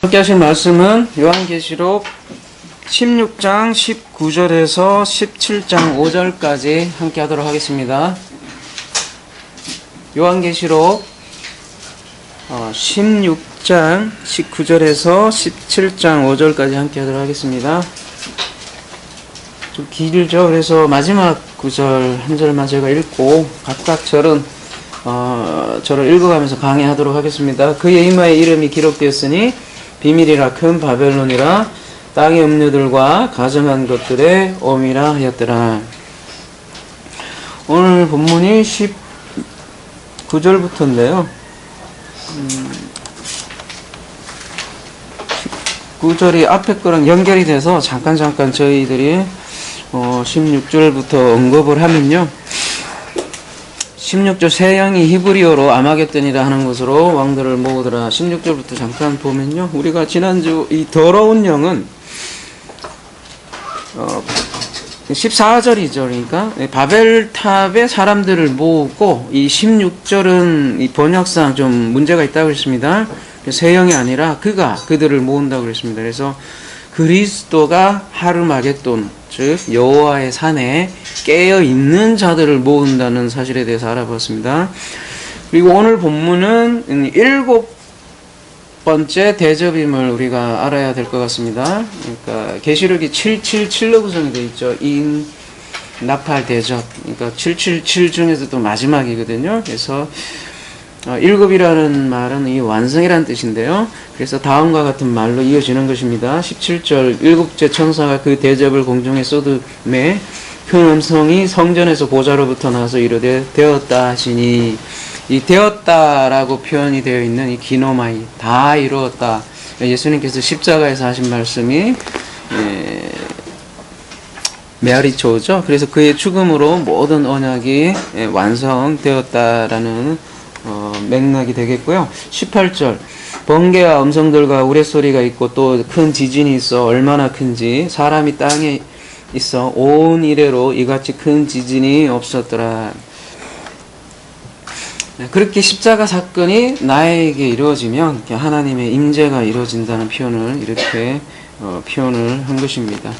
함께 하실 말씀은 요한계시록 16장 19절에서 17장 5절까지 함께 하도록 하겠습니다. 요한계시록 16장 19절에서 17장 5절까지 함께 하도록 하겠습니다. 좀 길죠. 그래서 마지막 구절 한 절만 제가 읽고 각각 절은 저를 읽어가면서 강의하도록 하겠습니다. 그의 이마에 이름이 기록되었으니 비밀이라 큰 바벨론이라 땅의 음료들과 가증한 것들의 오미라 하였더라. 오늘 본문이 19절부터인데요. 19절이 앞에 거랑 연결이 돼서 잠깐 저희들이 16절부터 언급을 하면요. 16절 새 영이 히브리어로 아마겟돈이라 하는 것으로 왕들을 모으더라. 16절부터 잠깐 보면요. 우리가 지난주 이 더러운 영은 14절이죠. 그러니까 바벨탑에 사람들을 모으고 이 16절은 이 번역상 좀 문제가 있다고 했습니다. 새 영이 아니라 그들을 모은다고 그랬습니다. 그래서 그리스도가 하르마겟돈, 즉 여호와의 산에 깨어있는 자들을 모은다는 사실에 대해서 알아보았습니다. 그리고 오늘 본문은 7번째 대접임을 우리가 알아야 될 것 같습니다. 그러니까 계시록이 777로 구성이 되어 있죠. 인, 나팔, 대접. 그러니까 777 중에서도 마지막이거든요. 그래서 7이라는 말은 이 완성이라는 뜻인데요. 그래서 다음과 같은 말로 이어지는 것입니다. 17절 일곱째 천사가 그 대접을 공중에 쏟음에 큰 음성이 성전에서 보좌로부터 나서 이르되 되었다 하시니, 이 되었다라고 표현이 되어 있는 이 기노마이, 다 이루었다. 예수님께서 십자가에서 하신 말씀이 메아리초죠. 그래서 그의 죽음으로 모든 언약이 완성되었다라는 맥락이 되겠고요. 18절 번개와 음성들과 우레소리가 있고 또 큰 지진이 있어 얼마나 큰지 사람이 땅에 있어 온 이래로 이같이 큰 지진이 없었더라. 그렇게 십자가 사건이 나에게 이루어지면 하나님의 임재가 이루어진다는 표현을 이렇게 표현을 한 것입니다.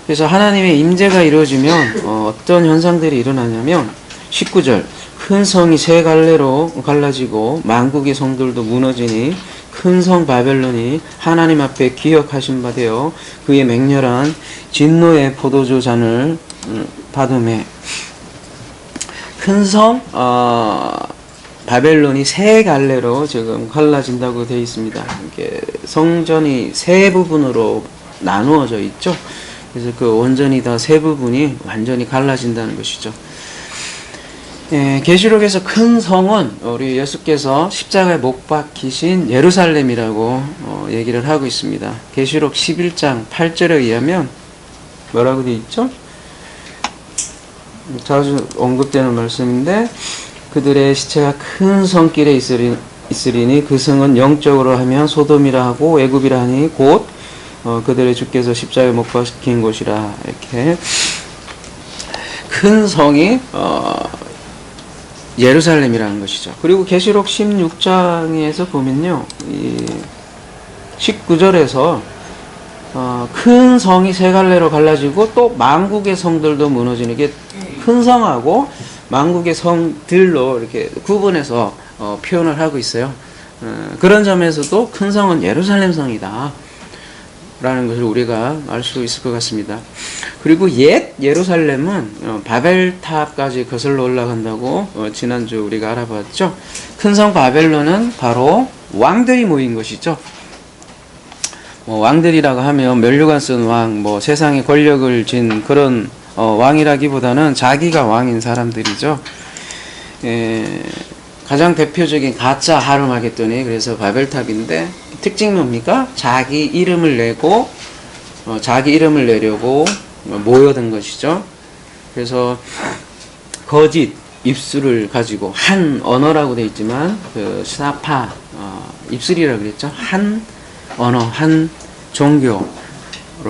그래서 하나님의 임재가 이루어지면 어떤 현상들이 일어나냐면 19절 큰 성이 세 갈래로 갈라지고 만국의 성들도 무너지니 큰 성 바벨론이 하나님 앞에 기억하신 바 되어 그의 맹렬한 진노의 포도주 잔을 받음에, 큰 성 바벨론이 세 갈래로 지금 갈라진다고 되어 있습니다. 이게 성전이 세 부분으로 나누어져 있죠. 그래서 그 온전히 다 세 부분이 완전히 갈라진다는 것이죠. 계시록에서 큰 성은 우리 예수께서 십자가에 못 박히신 예루살렘이라고 얘기를 하고 있습니다. 계시록 11장 8절에 의하면 뭐라고 되어 있죠? 자주 언급되는 말씀인데 그들의 시체가 큰 성길에 있으리니 그 성은 영적으로 하면 소돔이라 하고 애굽이라 하니 곧 그들의 주께서 십자가에 못 박힌 곳이라. 이렇게 큰 성이 예루살렘이라는 것이죠. 그리고 계시록 16장에서 보면요, 이 19절에서 큰 성이 세 갈래로 갈라지고 또 만국의 성들도 무너지는, 게 큰 성하고 만국의 성들로 이렇게 구분해서 표현을 하고 있어요. 그런 점에서도 큰 성은 예루살렘 성이다 라는 것을 우리가 알 수 있을 것 같습니다. 그리고 옛 예루살렘은 바벨탑까지 거슬러 올라간다고 지난주 우리가 알아봤죠. 큰 성 바벨론은 바로 왕들이 모인 것이죠. 왕들이라고 하면 면류관 쓴 왕, 세상에 권력을 쥔 그런 왕이라기보다는 자기가 왕인 사람들이죠. 가장 대표적인 가짜 하르마겟돈이 그래서 바벨탑인데, 특징이 뭡니까? 자기 이름을 내고 자기 이름을 내려고 모여든 것이죠. 그래서 거짓 입술을 가지고, 한 언어라고 되어 있지만 그 스나파 입술이라고 그랬죠. 한 언어, 한 종교로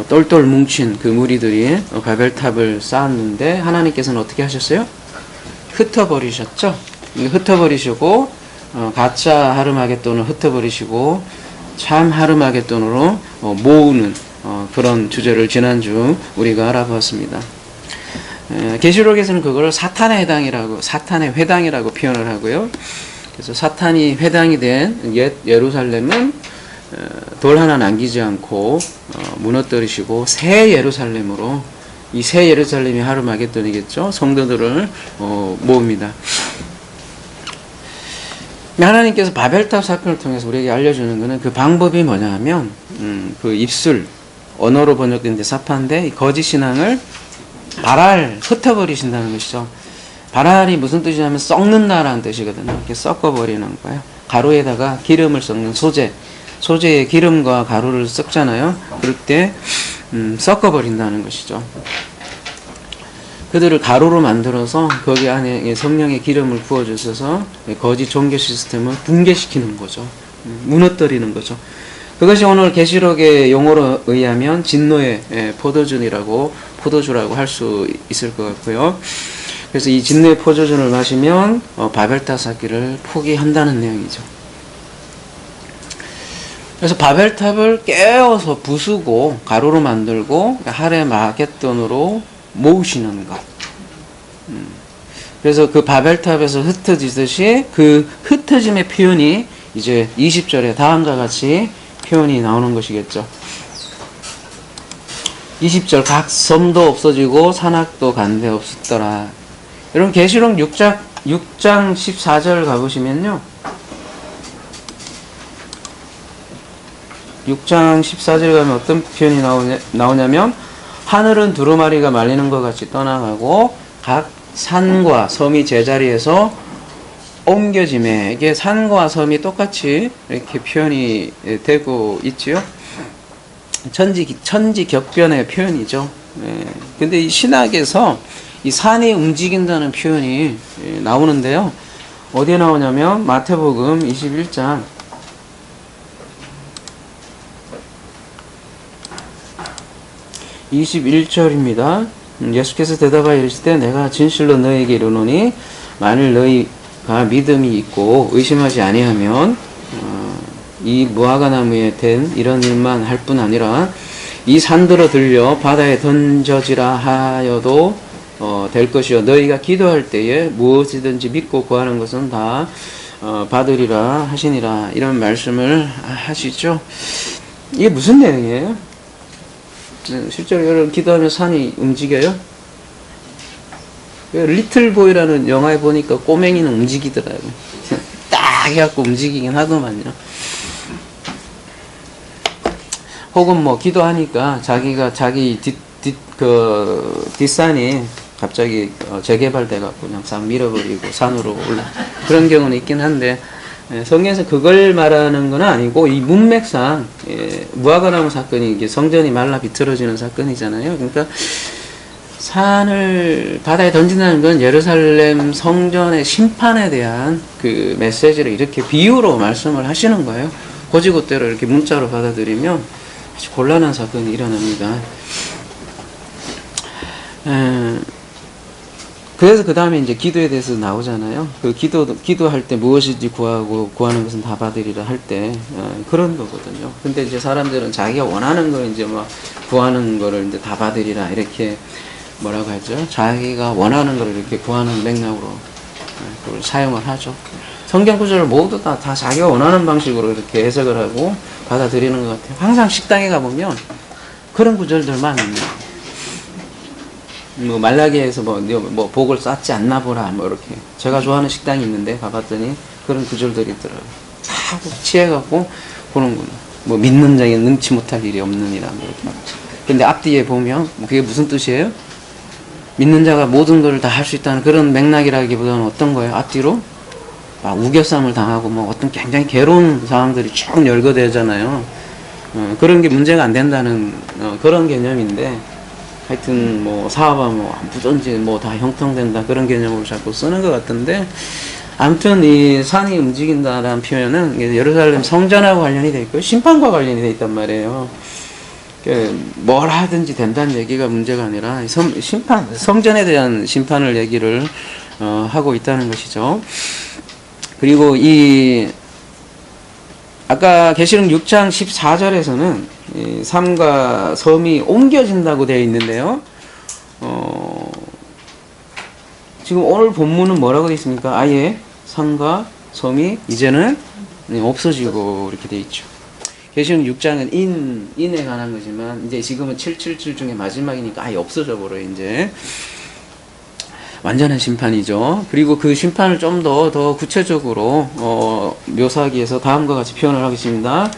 똘똘 뭉친 그 무리들이 바벨탑을 쌓았는데 하나님께서는 어떻게 하셨어요? 흩어버리셨죠. 흩어버리시고 가짜 하르마겟돈을 흩어버리시고 참 하르마게돈으로 모으는 그런 주제를 지난주 우리가 알아보았습니다. 계시록에서는 그걸 사탄의 회당이라고 표현을 하고요. 그래서 사탄이 회당이 된 옛 예루살렘은 돌 하나 남기지 않고 무너뜨리시고 새 예루살렘으로, 이 새 예루살렘이 하르마게돈이겠죠. 성도들을 모읍니다. 하나님께서 바벨탑 사건을 통해서 우리에게 알려주는 것은 그 방법이 뭐냐 하면 그 입술, 언어로 번역된 사파인데 거짓 신앙을 흩어버리신다는 것이죠. 발알이 무슨 뜻이냐면 썩는다라는 뜻이거든요. 이렇게 섞어버리는 거예요. 가루에다가 기름을 섞는 소재에 기름과 가루를 섞잖아요. 그럴 때 섞어버린다는 것이죠. 그들을 가루로 만들어서 거기 안에 성령의 기름을 부어주셔서 거짓 종교 시스템을 붕괴시키는 거죠. 무너뜨리는 거죠. 그것이 오늘 계시록의 용어로 의하면 진노의 포도주라고 할 수 있을 것 같고요. 그래서 이 진노의 포도주를 마시면 바벨탑 쌓기를 포기한다는 내용이죠. 그래서 바벨탑을 깨어서 부수고 가루로 만들고 하르마게돈으로 모으시는 것. 그래서 그 바벨탑에서 흩어지듯이 그 흩어짐의 표현이 이제 20절에 다음과 같이 표현이 나오는 것이겠죠. 20절 각 섬도 없어지고 산악도 간데 없었더라. 여러분 계시록 6장 14절 가보시면요. 6장 14절 가면 어떤 표현이 나오냐면 하늘은 두루마리가 말리는 것 같이 떠나가고 각 산과 섬이 제자리에서 옮겨짐에, 이게 산과 섬이 똑같이 이렇게 표현이 되고 있지요. 천지격변의 표현이죠. 근데 이 신학에서 이 산이 움직인다는 표현이 나오는데요. 어디에 나오냐면 마태복음 21장 21절입니다. 예수께서 대답하여 이르시되 내가 진실로 너희에게 이르노니 만일 너희가 믿음이 있고 의심하지 아니하면 이 무화과 나무에 된 이런 일만 할 뿐 아니라 이 산들어 들려 바다에 던져지라 하여도 될 것이요 너희가 기도할 때에 무엇이든지 믿고 구하는 것은 다 받으리라 하시니라, 이런 말씀을 하시죠. 이게 무슨 내용이에요? 실제로 여러분 기도하면 산이 움직여요? 리틀보이라는 영화에 보니까 꼬맹이는 움직이더라고요. 딱 해갖고 움직이긴 하더만요. 혹은 뭐 기도하니까 자기 뒷산이 갑자기 재개발돼갖고 그냥 싹 밀어버리고 산으로 올라, 그런 경우는 있긴 한데, 성경에서 그걸 말하는 건 아니고, 이 문맥상 무화과나무 사건이 이게 성전이 말라 비틀어지는 사건이잖아요. 그러니까 산을 바다에 던진다는 건 예루살렘 성전의 심판에 대한 그 메시지를 이렇게 비유로 말씀을 하시는 거예요. 고지고대로 이렇게 문자로 받아들이면 아주 곤란한 사건이 일어납니다. 그래서 그 다음에 이제 기도에 대해서 나오잖아요. 그 기도할 때 무엇이든지 구하는 것은 다 받으리라 할 때, 그런 거거든요. 근데 이제 사람들은 자기가 원하는 걸 이제 뭐 구하는 거를 이제 다 받으리라, 이렇게 뭐라고 하죠? 자기가 원하는 걸 이렇게 구하는 맥락으로 그걸 사용을 하죠. 성경 구절을 모두 다 자기가 원하는 방식으로 이렇게 해석을 하고 받아들이는 것 같아요. 항상 식당에 가보면 그런 구절들만 있네요. 뭐 말라기에서 뭐 복을 쌓지 않나 보라, 뭐 이렇게. 제가 좋아하는 식당이 있는데 가봤더니 그런 구절들이 있더라고요. 다 취해갖고 보는구나. 뭐 믿는 자에게 능치 못할 일이 없느니라, 뭐 이렇게. 근데 앞뒤에 보면 그게 무슨 뜻이에요? 믿는 자가 모든 것을 다 할 수 있다는 그런 맥락이라기보다는 어떤 거예요? 앞뒤로 막 우겨쌈을 당하고 뭐 어떤 굉장히 괴로운 상황들이 쭉 열거되잖아요. 그런 게 문제가 안 된다는 그런 개념인데, 하여튼 뭐 사업하면 뭐 무전지 뭐 다 형통된다, 그런 개념으로 자꾸 쓰는 것 같은데, 아무튼 이 산이 움직인다라는 표현은 예루살렘 성전하고 관련이 돼 있고 심판과 관련이 돼 있단 말이에요. 뭘 하든지 된다는 얘기가 문제가 아니라 성전에 대한 심판을 얘기를 하고 있다는 것이죠. 그리고 이 아까 계시록 6장 14절에서는 삶과 섬이 옮겨진다고 되어 있는데요. 지금 오늘 본문은 뭐라고 되어 있습니까? 아예 삶과 섬이 이제는 없어지고 이렇게 되어 있죠. 계시록 6장은 인에 관한 거지만 이제 지금은 777 중에 마지막이니까 아예 없어져 버려요. 이제 완전한 심판이죠. 그리고 그 심판을 좀 더 구체적으로 묘사하기 위해서 다음과 같이 표현을 하겠습니다.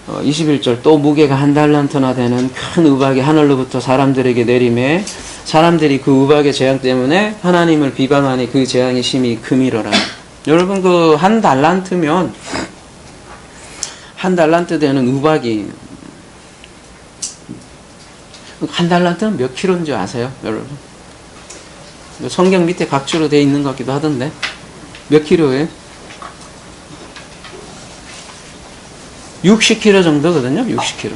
21절 또 무게가 1달란트나 되는 큰 우박이 하늘로부터 사람들에게 내림에 사람들이 그 우박의 재앙 때문에 하나님을 비방하니 그 재앙이 심히 크미러라. 여러분 그 1달란트면 1달란트 되는 우박이 1달란트는 몇 킬로인 줄 아세요? 여러분 성경 밑에 각주로 되어 있는 것 같기도 하던데 몇 킬로예요? 60kg 정도거든요. 60kg.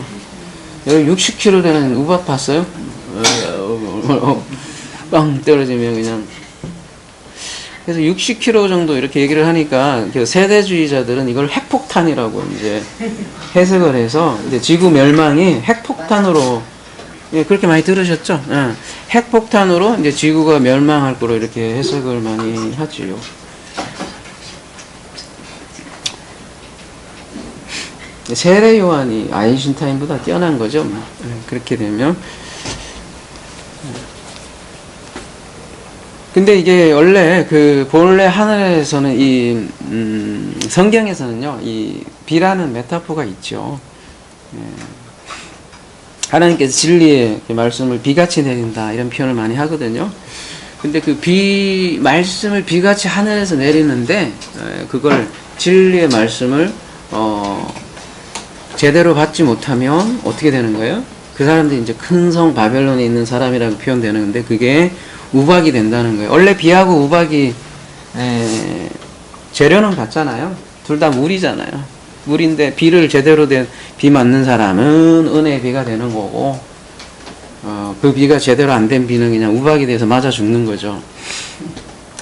여러분 60kg 되는 우박 봤어요? 빵 떨어지면 그냥. 그래서 60kg 정도 이렇게 얘기를 하니까 세대주의자들은 이걸 핵폭탄이라고 이제 해석을 해서 이제 지구 멸망이 핵폭탄으로 그렇게 많이 들으셨죠? 핵폭탄으로 이제 지구가 멸망할 거로 이렇게 해석을 많이 하지요. 세례 요한이 아인슈타인보다 뛰어난 거죠. 그렇게 되면. 근데 이게 원래 본래 하늘에서는 이 성경에서는요, 이 비라는 메타포가 있죠. 하나님께서 진리의 말씀을 비같이 내린다 이런 표현을 많이 하거든요. 근데 그 말씀을 비같이 하늘에서 내리는데 그걸 진리의 말씀을 제대로 받지 못하면 어떻게 되는 거예요? 그 사람들이 이제 큰 성 바벨론에 있는 사람이라고 표현되는데 그게 우박이 된다는 거예요. 원래 비하고 우박이 재료는 같잖아요. 둘 다 물이잖아요. 물인데 비를 제대로 된 비 맞는 사람은 은혜의 비가 되는 거고 그 비가 제대로 안 된 비는 그냥 우박이 돼서 맞아 죽는 거죠.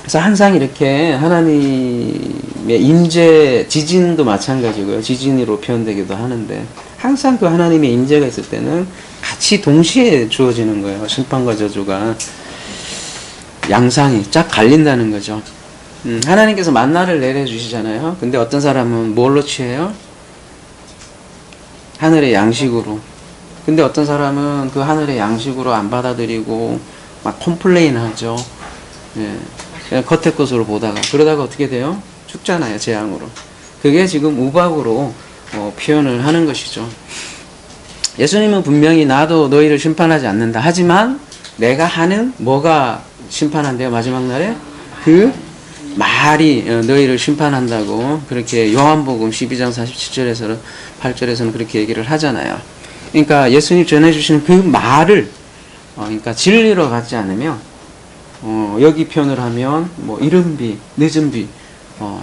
그래서 항상 이렇게 하나님의 임재, 지진도 마찬가지고요. 지진으로 표현되기도 하는데 항상 그 하나님의 임재가 있을 때는 같이 동시에 주어지는 거예요. 심판과 저주가 양상이 쫙 갈린다는 거죠. 하나님께서 만나를 내려주시잖아요. 근데 어떤 사람은 뭘로 취해요? 하늘의 양식으로. 근데 어떤 사람은 그 하늘의 양식으로 안 받아들이고 막 컴플레인 하죠. 그냥 겉에 것으로 보다가 그러다가 어떻게 돼요? 죽잖아요. 재앙으로. 그게 지금 우박으로 표현을 하는 것이죠. 예수님은 분명히 나도 너희를 심판하지 않는다. 하지만 내가 하는 뭐가 심판한대요? 마지막 날에? 그 말이 너희를 심판한다고 그렇게 요한복음 12장 47절에서는 8절에서는 그렇게 얘기를 하잖아요. 그러니까 예수님 전해주시는 그 말을 그러니까 진리로 갖지 않으면 여기 표현을 하면 뭐 이른 비, 늦은 비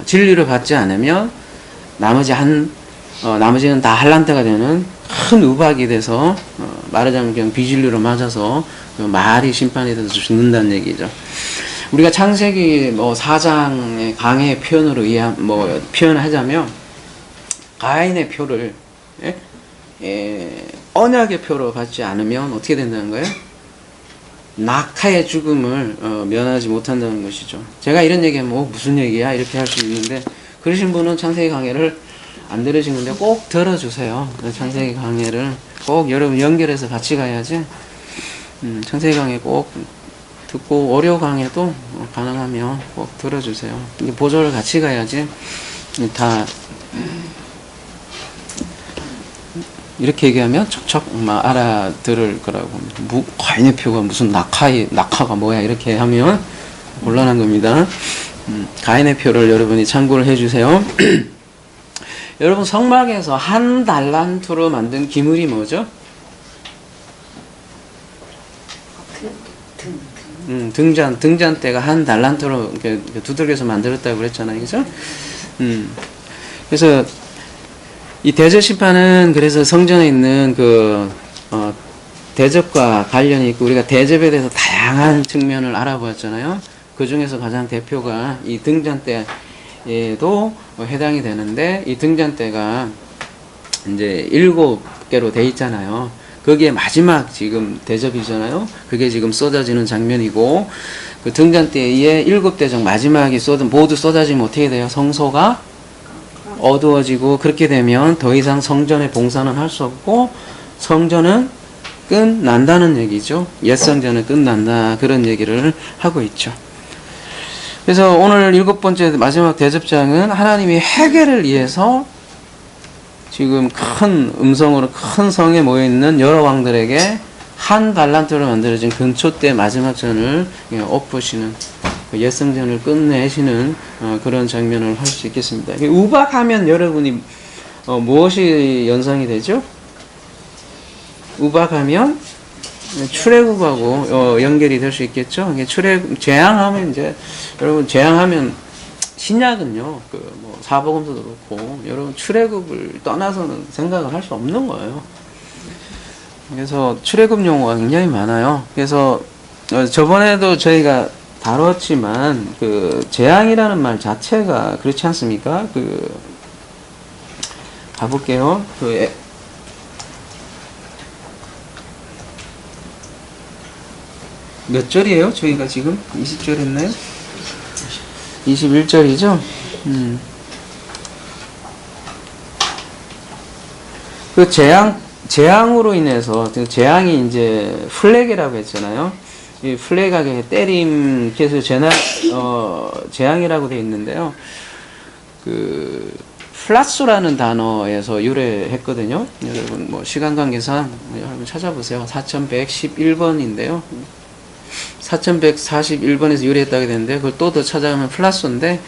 진리로 갖지 않으면 나머지는 다 할란트가 되는 큰 우박이 돼서 말하자면 그냥 비진리로 맞아서 그 말이 심판이 돼서 죽는다는 얘기죠. 우리가 창세기 4장의 강의 표현으로 표현하자면 가인의 표를 언약의 표로 받지 않으면 어떻게 된다는 거예요? 낙하의 죽음을 면하지 못한다는 것이죠. 제가 이런 얘기하면 무슨 얘기야? 이렇게 할 수 있는데 그러신 분은 창세기 강의를 안 들으신 건데 꼭 들어주세요. 창세기 강의를 꼭 여러분 연결해서 같이 가야지. 창세기 강의 꼭 듣고 월요 강의도 가능하면 꼭 들어주세요. 보조를 같이 가야지 다 이렇게 얘기하면 척척 알아들을 거라고. 가인의 표가 무슨 낙하가 뭐야 이렇게 하면 곤란한 겁니다. 가인의 표를 여러분이 참고를 해주세요. 여러분 성막에서 1달란트로 만든 기물이 뭐죠? 등잔대가 1달란트로 이렇게 두들겨서 만들었다고 그랬잖아요. 그죠? 그래서 이 대접 심판은 그래서 성전에 있는 대접과 관련이 있고 우리가 대접에 대해서 다양한 측면을 알아보았잖아요. 그 중에서 가장 대표가 이 등잔대에도 해당이 되는데, 이 등잔대가 이제 7개로 돼 있잖아요. 거기에 마지막 지금 대접이잖아요. 그게 지금 쏟아지는 장면이고, 그 등잔대에 7대적 마지막이 모두 쏟아지면 어떻게 돼요? 성소가 어두워지고, 그렇게 되면 더 이상 성전의 봉사는 할 수 없고 성전은 끝난다는 얘기죠. 옛 성전은 끝난다, 그런 얘기를 하고 있죠. 그래서 오늘 7번째 마지막 대접장은 하나님이 회개를 위해서 지금 큰 음성으로 큰 성에 모여있는 여러 왕들에게 한 달란트로 만들어진 근초 때 마지막 전을 엎으시는, 옛 성전을 끝내시는 그런 장면을 할 수 있겠습니다. 우박하면 여러분이 무엇이 연상이 되죠? 우박하면 출애굽하고 연결이 될 수 있겠죠. 재앙하면 이제 여러분, 재앙하면 신약은요, 사복음서도 그렇고 여러분 출애굽을 떠나서는 생각을 할 수 없는 거예요. 그래서 출애굽 용어가 굉장히 많아요. 그래서 저번에도 저희가 다뤘지만 그 재앙이라는 말 자체가 그렇지 않습니까? 가볼게요. 몇 절이에요? 저희가 지금 20절 했나요? 21절이죠? 그 재앙으로 인해서, 재앙이 이제 플레그라고 했잖아요. 이 플레그가 때림, 그래서 재앙이라고 되어 있는데요. 플라스라는 단어에서 유래했거든요. 여러분, 시간 관계상 한번 찾아보세요. 4111번인데요. 4141번에서 유래했다고 되는데, 그걸 또 더 찾아가면 플라스인데,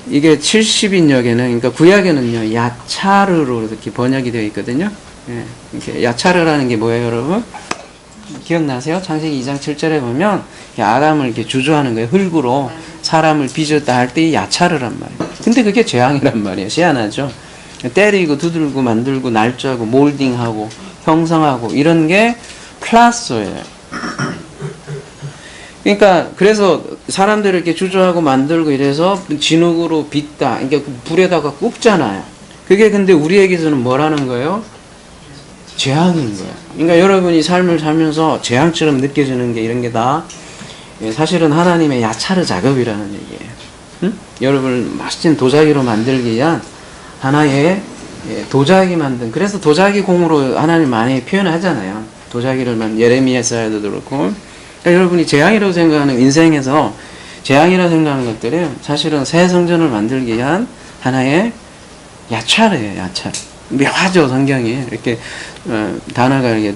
이게 70인역에는, 그러니까 구약에는요, 야차르로 이렇게 번역이 되어 있거든요. 예, 이렇게 야차르라는 게 뭐예요, 여러분? 기억나세요? 창세기 2장 7절에 보면, 아담을 이렇게 주저하는 거예요. 흙으로 사람을 빚었다 할 때 이 야차르란 말이에요. 근데 그게 재앙이란 말이에요. 희한하죠? 때리고, 두들고, 만들고, 날짜고, 몰딩하고, 형성하고, 이런 게 플라스예요. 그러니까 그래서 사람들을 이렇게 주저하고 만들고 이래서 진흙으로 빚다, 그러니까 불에다가 굽잖아요. 그게 근데 우리에게서는 뭐라는 거예요? 재앙인 거예요. 그러니까 여러분이 삶을 살면서 재앙처럼 느껴지는 게 이런 게 다 사실은 하나님의 야차르 작업이라는 얘기예요. 응? 여러분을 멋진 도자기로 만들기 위한 하나의 도자기 만든, 그래서 도자기 공으로 하나님 많이 표현하잖아요. 도자기를 예레미야서에도 그렇고. 그러니까 여러분이 재앙이라고 생각하는, 인생에서 재앙이라고 생각하는 것들은 사실은 새 성전을 만들기 위한 하나의 야차르예요. 야차르. 묘하죠, 성경이. 이렇게 단어가 이렇게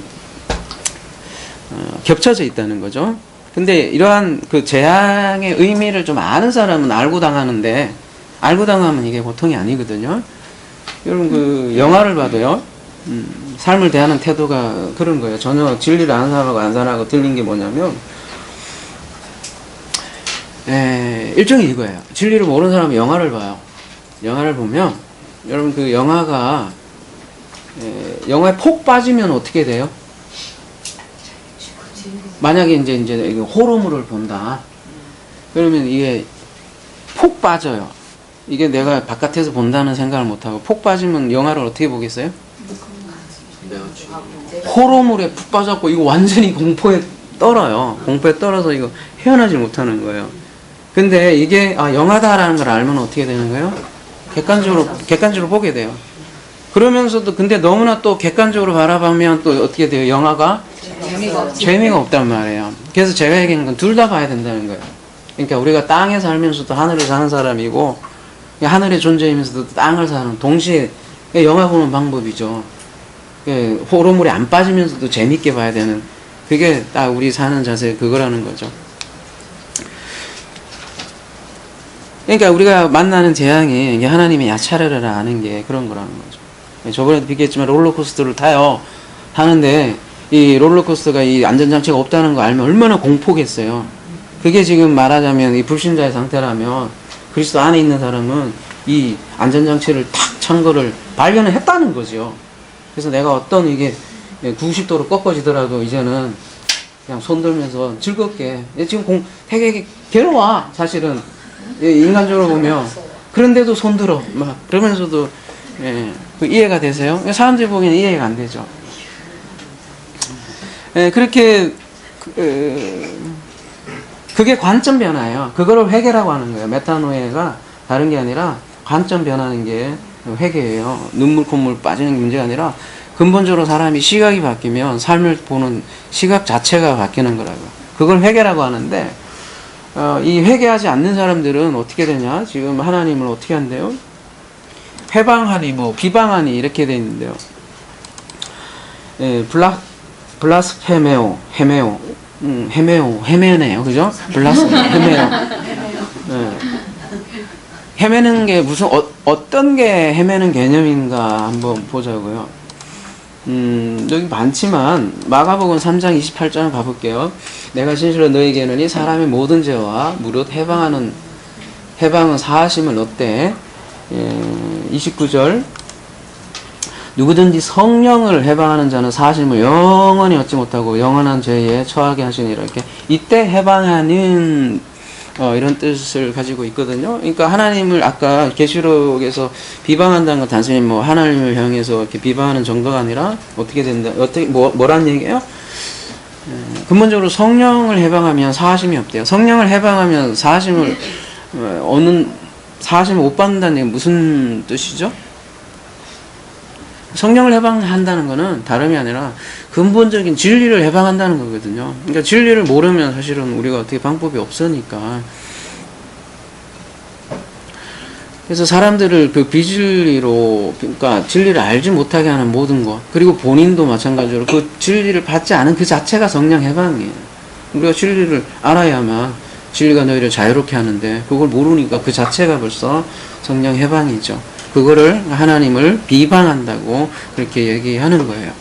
겹쳐져 있다는 거죠. 근데 이러한 그 재앙의 의미를 좀 아는 사람은 알고 당하는데, 알고 당하면 이게 보통이 아니거든요. 여러분 영화를 봐도요, 삶을 대하는 태도가 그런 거예요. 전혀 진리를 아는 사람하고 안 사람하고 틀린 게 뭐냐면, 일종의 이거예요. 진리를 모르는 사람은 영화를 봐요. 영화를 보면, 여러분 영화가, 영화에 폭 빠지면 어떻게 돼요? 만약에 이제 호러물을 본다. 그러면 이게 폭 빠져요. 이게 내가 바깥에서 본다는 생각을 못하고 폭 빠지면 영화를 어떻게 보겠어요? 호러물에 푹 빠졌고 이거 완전히 공포에 떨어요. 공포에 떨어서 이거 헤어나지 못하는 거예요. 근데 이게 영화다라는 걸 알면 어떻게 되는 거예요? 객관적으로 보게 돼요. 그러면서도 근데 너무나 또 객관적으로 바라보면 또 어떻게 돼요? 영화가 재미가 없단 말이에요. 그래서 제가 얘기하는 건 둘 다 봐야 된다는 거예요. 그러니까 우리가 땅에 살면서도 하늘에 사는 사람이고, 하늘의 존재이면서도 땅을 사는, 동시에 영화 보는 방법이죠. 호러물에 안 빠지면서도 재밌게 봐야 되는, 그게 딱 우리 사는 자세 그거라는 거죠. 그러니까 우리가 만나는 재앙이 하나님의 야차르를 아는 게 그런 거라는 거죠. 저번에도 비교했지만 롤러코스터를 타는데 이 롤러코스터가 이 안전장치가 없다는 거 알면 얼마나 공포겠어요. 그게 지금 말하자면 이 불신자의 상태라면, 그리스도 안에 있는 사람은 이 안전장치를 탁 찬 거를 발견을 했다는 거죠. 그래서 내가 어떤 이게 90도로 꺾어지더라도 이제는 그냥 손 들면서 즐겁게, 지금 되게 괴로워. 사실은 인간적으로 보면 그런데도 손들어. 막 그러면서도 예, 그 이해가 되세요? 사람들이 보기에는 이해가 안 되죠. 예, 그렇게 그게 관점 변화예요. 그거를 회개라고 하는 거예요. 메타노에가 다른 게 아니라 관점 변하는 게 회개예요. 눈물 콧물 빠지는 게 문제가 아니라 근본적으로 사람이 시각이 바뀌면 삶을 보는 시각 자체가 바뀌는 거라고. 그걸 회개라고 하는데 이 회개하지 않는 사람들은 어떻게 되냐? 지금 하나님을 어떻게 한대요? 회방하니 뭐 비방하니 이렇게 돼 있는데요. 예, 블라스페메오, 헤메네요, 그죠? 헤메요. 예. 헤매는 게 무슨 어떤 게 헤매는 개념인가 한번 보자고요. 여기 많지만 마가복음 3장 28절 가볼게요. 내가 진실로 너에게 이르노니 사람의 모든 죄와 무릇 해방은 사하심을 얻되 29절 누구든지 성령을 해방하는 자는 사하심을 영원히 얻지 못하고 영원한 죄에 처하게 하시니라. 이렇게 이때 해방하는 이런 뜻을 가지고 있거든요. 그러니까 하나님을 아까 계시록에서 비방한다는 건 단순히 뭐 하나님을 향해서 이렇게 비방하는 정도가 아니라 어떻게 된다, 뭐란 얘기예요? 근본적으로 성령을 해방하면 사하심이 없대요. 성령을 해방하면 사하심을 못 받는다는 얘기 무슨 뜻이죠? 성령을 해방한다는 것은 다름이 아니라 근본적인 진리를 해방한다는 거거든요. 그러니까 진리를 모르면 사실은 우리가 어떻게 방법이 없으니까. 그래서 사람들을 그 비진리로, 그러니까 진리를 알지 못하게 하는 모든 것, 그리고 본인도 마찬가지로 그 진리를 받지 않은 그 자체가 성령 해방이에요. 우리가 진리를 알아야만 진리가 너희를 자유롭게 하는데 그걸 모르니까 그 자체가 벌써 성령 해방이죠. 그거를 하나님을 비방한다고 그렇게 얘기하는 거예요.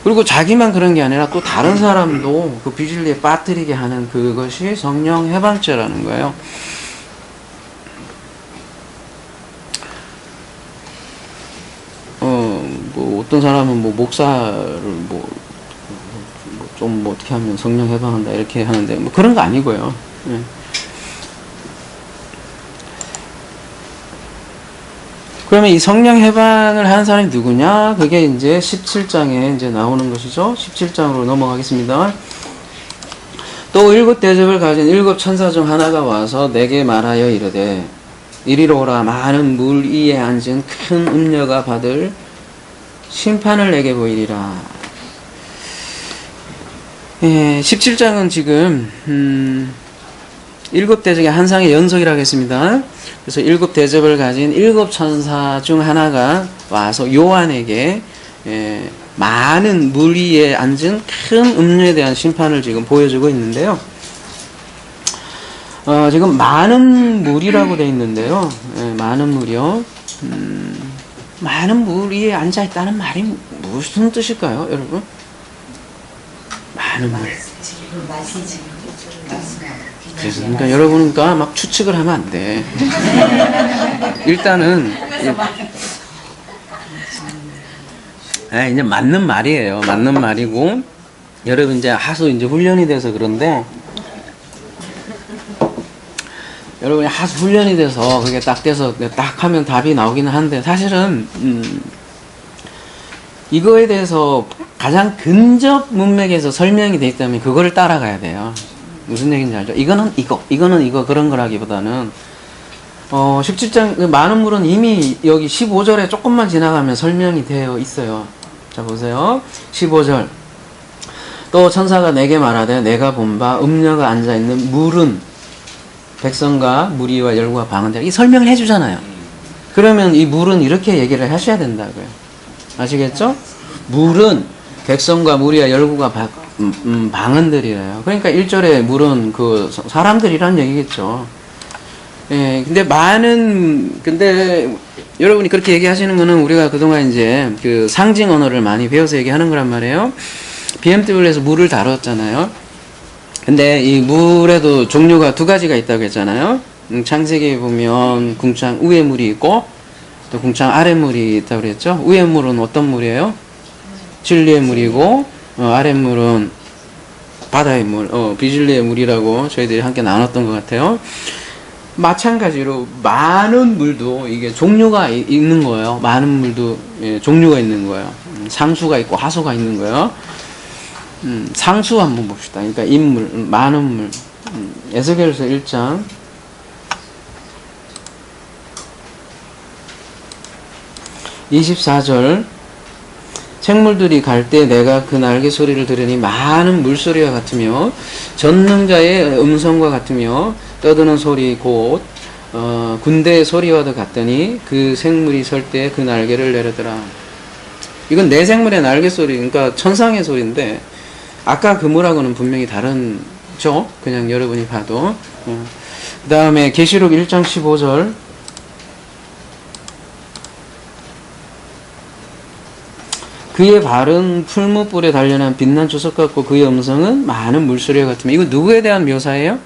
그리고 자기만 그런 게 아니라 또 다른 사람도 그 비진리에 빠뜨리게 하는 그것이 성령 해방죄라는 거예요. 뭐 어떤 사람은 뭐 목사를 좀 어떻게 하면 성령 해방한다 이렇게 하는데 뭐 그런 거 아니고요. 예. 그러면 이 성령 해방을 하는 사람이 누구냐? 그게 이제 17장에 이제 나오는 것이죠. 17장으로 넘어가겠습니다. 또 일곱 대접을 가진 일곱 천사 중 하나가 와서 내게 말하여 이르되 이리로 오라. 많은 물 위에 앉은 큰 음녀가 받을 심판을 내게 보이리라. 17장은 지금 일곱 대접의 한 상의 연속이라고 했습니다. 그래서 일곱 대접을 가진 일곱 천사 중 하나가 와서 요한에게 많은 물 위에 앉은 큰 음료에 대한 심판을 지금 보여주고 있는데요. 지금 많은 물이라고 되어 있는데요. 많은 물이요. 많은 물 위에 앉아있다는 말이 무슨 뜻일까요, 여러분? 많은 물. 그래서 그러니까 여러분은 그러니까 막 추측을 하면 안 돼. 일단은 이제 맞는 말이에요. 맞는 말이고 여러분 이제 하수 이제 훈련이 돼서 그런데 여러분이 하수 훈련이 돼서 그게 딱 돼서 딱 하면 답이 나오기는 한데 사실은 이거에 대해서 가장 근접 문맥에서 설명이 돼 있다면 그거를 따라가야 돼요. 무슨 얘기인지 알죠? 이거는 이거 그런 거라기보다는 17장 많은 물은 이미 여기 15절에 조금만 지나가면 설명이 되어 있어요. 자 보세요. 15절 또 천사가 내게 말하되 내가 본 바 음녀가 앉아있는 물은 백성과 무리와 열과 방언들 이 설명을 해주잖아요. 그러면 이 물은 이렇게 얘기를 하셔야 된다고요. 아시겠죠? 물은 백성과 무리와 열과 방언들이에요. 그러니까 1절에 물은 그 사람들이란 얘기겠죠. 근데 여러분이 그렇게 얘기하시는 거는 우리가 그동안 이제 그 상징 언어를 많이 배워서 얘기하는 거란 말이에요. BMW에서 물을 다뤘잖아요. 근데 이 물에도 종류가 두 가지가 있다고 했잖아요. 창세기에 보면 궁창 위에 물이 있고 또 궁창 아래 물이 있다고 그랬죠. 위에 물은 어떤 물이에요? 진리의 물이고 아래 물은 바다의 물, 비진리의 물이라고 저희들이 함께 나눴던 것 같아요. 마찬가지로 많은 물도 이게 종류가 있는 거예요. 많은 물도 예, 종류가 있는 거예요. 상수가 있고 하수가 있는 거예요. 상수 한번 봅시다. 그러니까 인물, 많은 물. 에스겔서 1장 24절 생물들이 갈 때 내가 그 날개 소리를 들으니 많은 물소리와 같으며 전능자의 음성과 같으며 떠드는 소리 곧 군대의 소리와도 같더니 그 생물이 설 때 그 날개를 내려더라. 이건 내 생물의 날개 소리, 그러니까 천상의 소리인데 아까 그 뭐라고는 분명히 다른죠. 그냥 여러분이 봐도. 그 다음에 계시록 1장 15절 그의 발은 풀무불에 단련한 빛난 주석 같고 그의 음성은 많은 물소리와 같으며 이거 누구에 대한 묘사예요?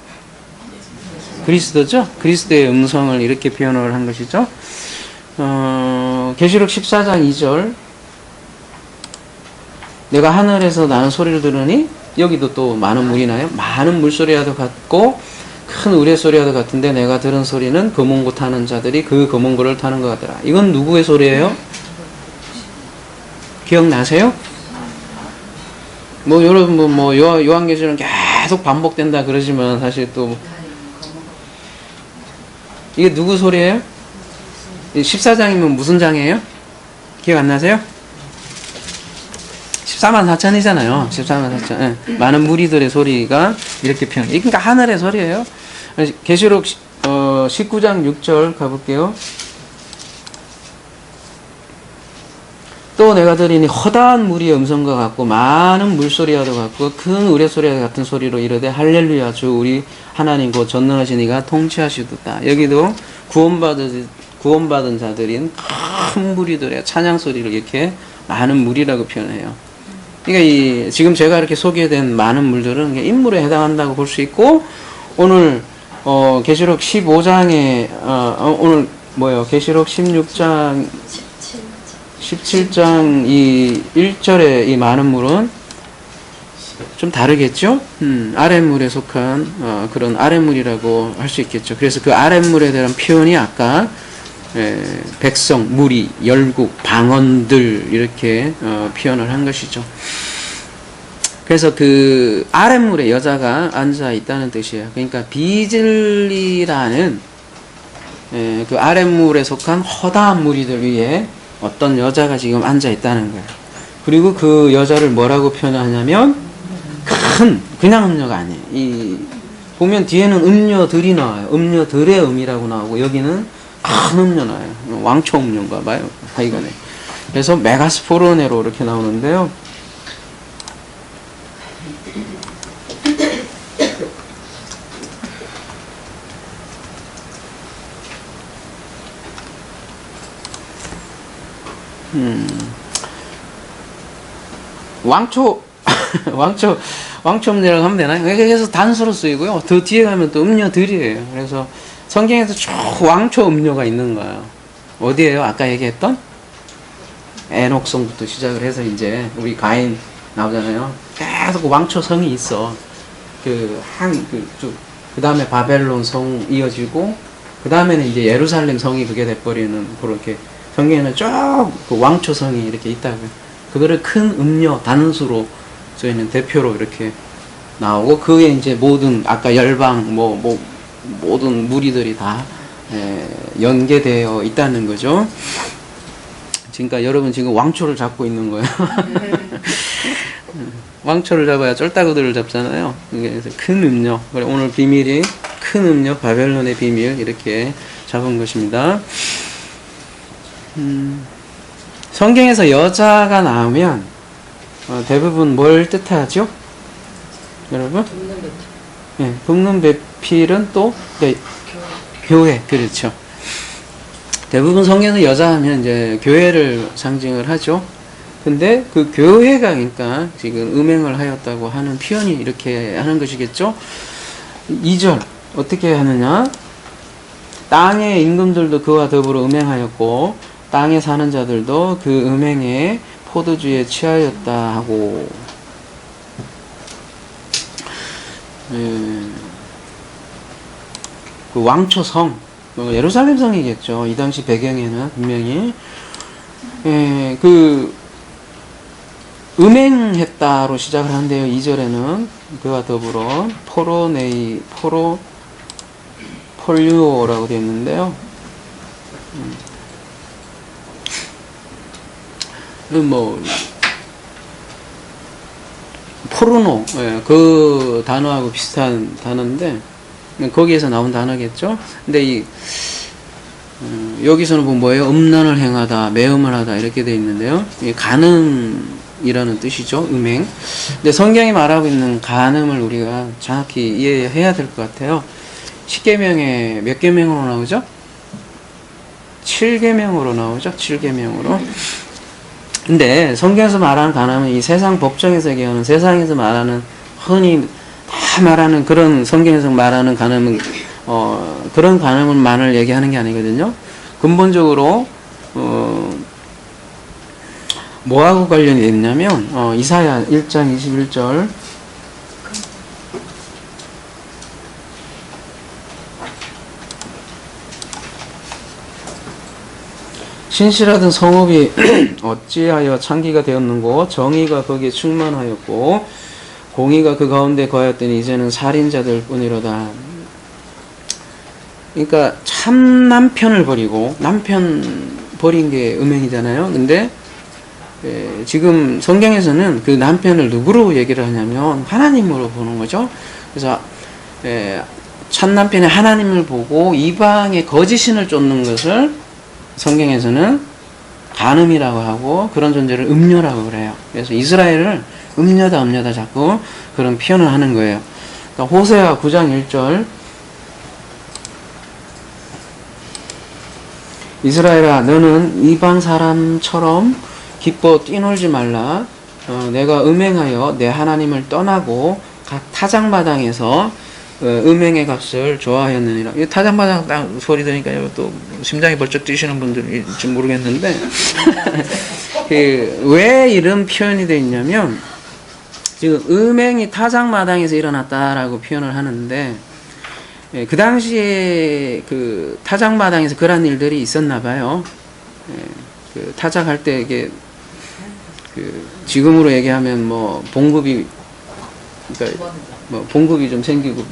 그리스도죠? 그리스도의 음성을 이렇게 표현을 한 것이죠. 계시록 14장 2절 내가 하늘에서 나는 소리를 들으니 여기도 또 많은 물이 나요. 많은 물소리와도 같고 큰 우레소리와도 같은데 내가 들은 소리는 검은고 타는 자들이 그 검은고를 타는 것 같더라. 이건 누구의 소리예요? 기억나세요? 뭐 여러분 뭐 요한계시록은 계속 반복된다 그러지만 사실 또 이게 누구 소리예요? 14장이면 무슨 장이에요? 기억 안 나세요? 14만 4천이잖아요. 14만 4천. 예. 많은 무리들의 소리가 이렇게 표현. 그러니까 하늘의 소리예요. 계시록 19장 6절 가볼게요. 또 내가 들으니 허다한 무리의 음성과 같고 많은 물소리와도 같고 큰 우레소리와 같은 소리로 이르되 할렐루야 주 우리 하나님 곧 전능하신 이가 통치하시도다. 여기도 구원받은 자들인 큰 무리들의 찬양 소리를 이렇게 많은 물이라고 표현해요. 그러니까 지금 제가 이렇게 소개된 많은 물들은 인물에 해당한다고 볼 수 있고 오늘 계시록 15장에 오늘 뭐예요? 계시록 16장 17장 이 1절의 이 많은 물은 좀 다르겠죠? 아랫물에 속한 그런 아랫물이라고 할 수 있겠죠. 그래서 그 아랫물에 대한 표현이 아까 백성, 무리, 열국, 방언들 이렇게 표현을 한 것이죠. 그래서 그 아랫물에 여자가 앉아 있다는 뜻이에요. 그러니까 비질리라는 그 아랫물에 속한 허다한 무리들 위에 어떤 여자가 지금 앉아 있다는 거예요. 그리고 그 여자를 뭐라고 표현하냐면 그냥 음녀가 아니에요. 보면 뒤에는 음녀들이 나와요. 음녀들의 음이라고 나오고 여기는 큰 음녀 나와요. 왕초 음녀인가 봐요. 하여간에. 그래서 메가스포르네로 이렇게 나오는데요. 왕초 음녀라고 하면 되나요? 그래서 단수로 쓰이고요. 더 뒤에 가면 또 음녀들이에요. 그래서 성경에서 쭉 왕초 음녀가 있는 거예요. 어디에요? 아까 얘기했던 에녹성부터 시작을 해서 이제 우리 가인 나오잖아요. 계속 왕초 성이 있어. 그 다음에 바벨론 성 이어지고 그 다음에는 이제 예루살렘 성이 그게 돼버리는 그렇게 성경에는 쭉 그 왕초 성이 이렇게 있다고요. 그거를 큰 음녀 단수로 저희는 대표로 이렇게 나오고 그에 이제 모든 아까 열방 모든 무리들이 다 연계되어 있다는 거죠. 그러니까 여러분 지금 왕초를 잡고 있는 거예요. 왕초를 잡아야 쫄따구들을 잡잖아요. 그래서 큰 음녀. 오늘 비밀이 큰 음녀 바벨론의 비밀 이렇게 잡은 것입니다. 성경에서 여자가 나오면 대부분 뭘 뜻하죠? 여러분? 네, 굽는 배필은 또 교회, 그렇죠. 대부분 성경에서 여자 하면 이제 교회를 상징을 하죠. 근데 그 교회가 그러니까 지금 음행을 하였다고 하는 표현이 이렇게 하는 것이겠죠. 2절 어떻게 하느냐? 땅의 임금들도 그와 더불어 음행하였고 땅에 사는 자들도 그 음행에 포도주에 취하였다 하고 그 왕초성, 예루살렘 성이겠죠. 이 당시 배경에는 분명히 그 음행했다로 시작을 하는데요. 2절에는 그와 더불어 폴류오라고 되어 있는데요. 뭐 포르노, 그 단어하고 비슷한 단어인데 거기에서 나온 단어겠죠. 근데 여기서는 보면 뭐예요? 음란을 행하다, 매음을 하다 이렇게 되어 있는데요. 간음이라는 뜻이죠. 음행. 근데 성경이 말하고 있는 간음을 우리가 정확히 이해해야 될 것 같아요. 10계명에 몇 계명으로 나오죠? 7계명으로 나오죠. 7계명으로. 근데 성경에서 말하는 간음은 이 세상 법정에서 얘기하는, 세상에서 말하는, 흔히 다 말하는 그런, 성경에서 말하는 간음은 그런 간음만을 얘기하는 게 아니거든요. 근본적으로 뭐하고 관련이 있냐면 이사야 1장 21절 신실하던 성읍이 어찌하여 창기가 되었는고, 정의가 거기에 충만하였고 공의가 그 가운데 거하였더니 이제는 살인자들 뿐이로다. 그러니까 참 남편을 버리고, 남편 버린 게 음행이잖아요. 근데 지금 성경에서는 그 남편을 누구로 얘기를 하냐면 하나님으로 보는 거죠. 그래서 참 남편의 하나님을 보고 이방의 거짓신을 쫓는 것을 성경에서는 간음이라고 하고, 그런 존재를 음녀라고 그래요. 그래서 이스라엘을 음녀다 자꾸 그런 표현을 하는 거예요. 그러니까 호세아 9장 1절 이스라엘아, 너는 이방 사람처럼 기뻐 뛰놀지 말라. 내가 음행하여 내 하나님을 떠나고 각 타작마당에서 음행의 값을 좋아하였느니라. 이 타작마당 딱 소리 들으니까 또 심장이 벌쩍 뛰시는 분들일지 모르겠는데 왜 이런 표현이 되어 있냐면, 지금 음행이 타작마당에서 일어났다라고 표현을 하는데, 그 당시에 그 타작마당에서 그런 일들이 있었나 봐요. 그 타작할 때 이게 지금으로 얘기하면 뭐 봉급이, 그러니까 뭐 봉급이 좀 생기고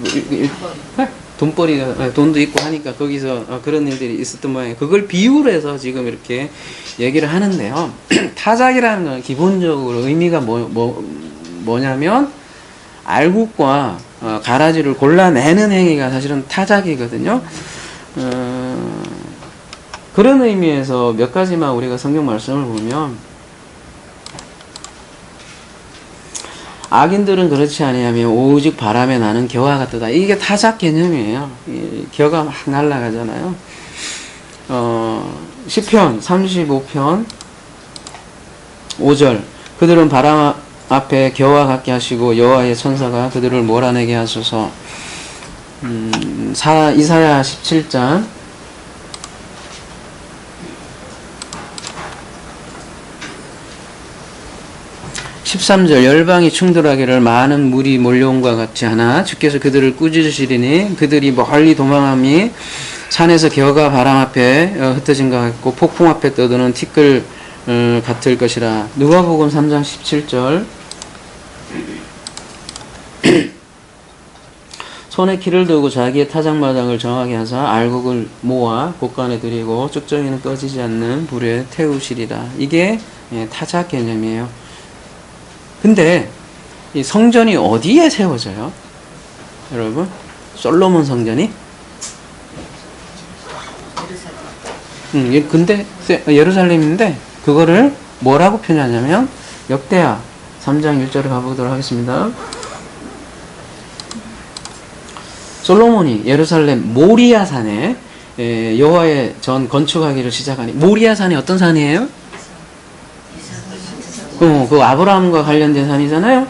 돈벌이가, 돈도 있고 하니까 거기서 그런 일들이 있었던 모양이에요. 그걸 비유를 해서 지금 이렇게 얘기를 하는데요. 타작이라는 건 기본적으로 의미가 뭐냐면 알국과 가라지를 골라내는 행위가 사실은 타작이거든요. 그런 의미에서 몇 가지만 우리가 성경 말씀을 보면, 악인들은 그렇지 아니하며 오직 바람에 나는 겨와 같도다. 이게 타작 개념이에요. 겨가 막 날아가잖아요. 시편 35편 5절 그들은 바람 앞에 겨와 같게 하시고 여호와의 천사가 그들을 몰아내게 하소서. 이사야 17장 13절 열방이 충돌하기를 많은 물이 몰려온과 같이 하나 주께서 그들을 꾸짖으시리니 그들이 멀리 도망함이 산에서 겨가 바람 앞에 흩어진 것 같고 폭풍 앞에 떠드는 티끌 같을 것이라. 누가복음 3장 17절 손에 키를 들고 자기의 타작마당을 정하게 하사 알곡을 모아 곳간에 들이고 쭉정이는 꺼지지 않는 불에 태우시리라. 이게 타작 개념이에요. 근데 이 성전이 어디에 세워져요? 여러분, 솔로몬 성전이? 근데 예루살렘인데 그거를 뭐라고 표현하냐면 역대하 3장 1절을 가보도록 하겠습니다. 솔로몬이 예루살렘 모리아 산에 여호와의 전 건축하기를 시작하니, 모리아 산이 어떤 산이에요? 그 아브라함과 관련된 산이잖아요.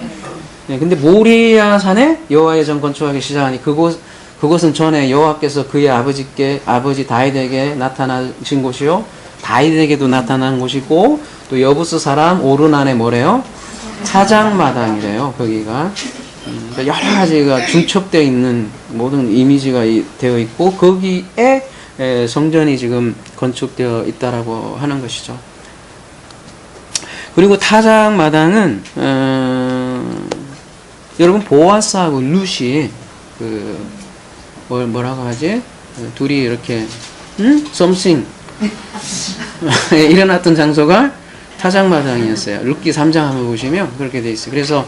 근데 모리아 산에 여호와의 전 건축하기 시작하니 그곳은 전에 여호와께서 그의 아버지 다윗에게 나타나신 곳이요, 다윗에게도 나타난 곳이고, 또 여부스 사람 오르난의 뭐래요? 타작마당이래요. 거기가. 그러니까 여러 가지가 중첩되어 있는 모든 이미지가 되어 있고 거기에 성전이 지금 건축되어 있다라고 하는 것이죠. 그리고 타작마당은 여러분 보아스하고 룻이 뭐라고 하지? 둘이 이렇게 something 일어났던 장소가 타작마당이었어요. 룻기 3장 한번 보시면 그렇게 돼 있어요. 그래서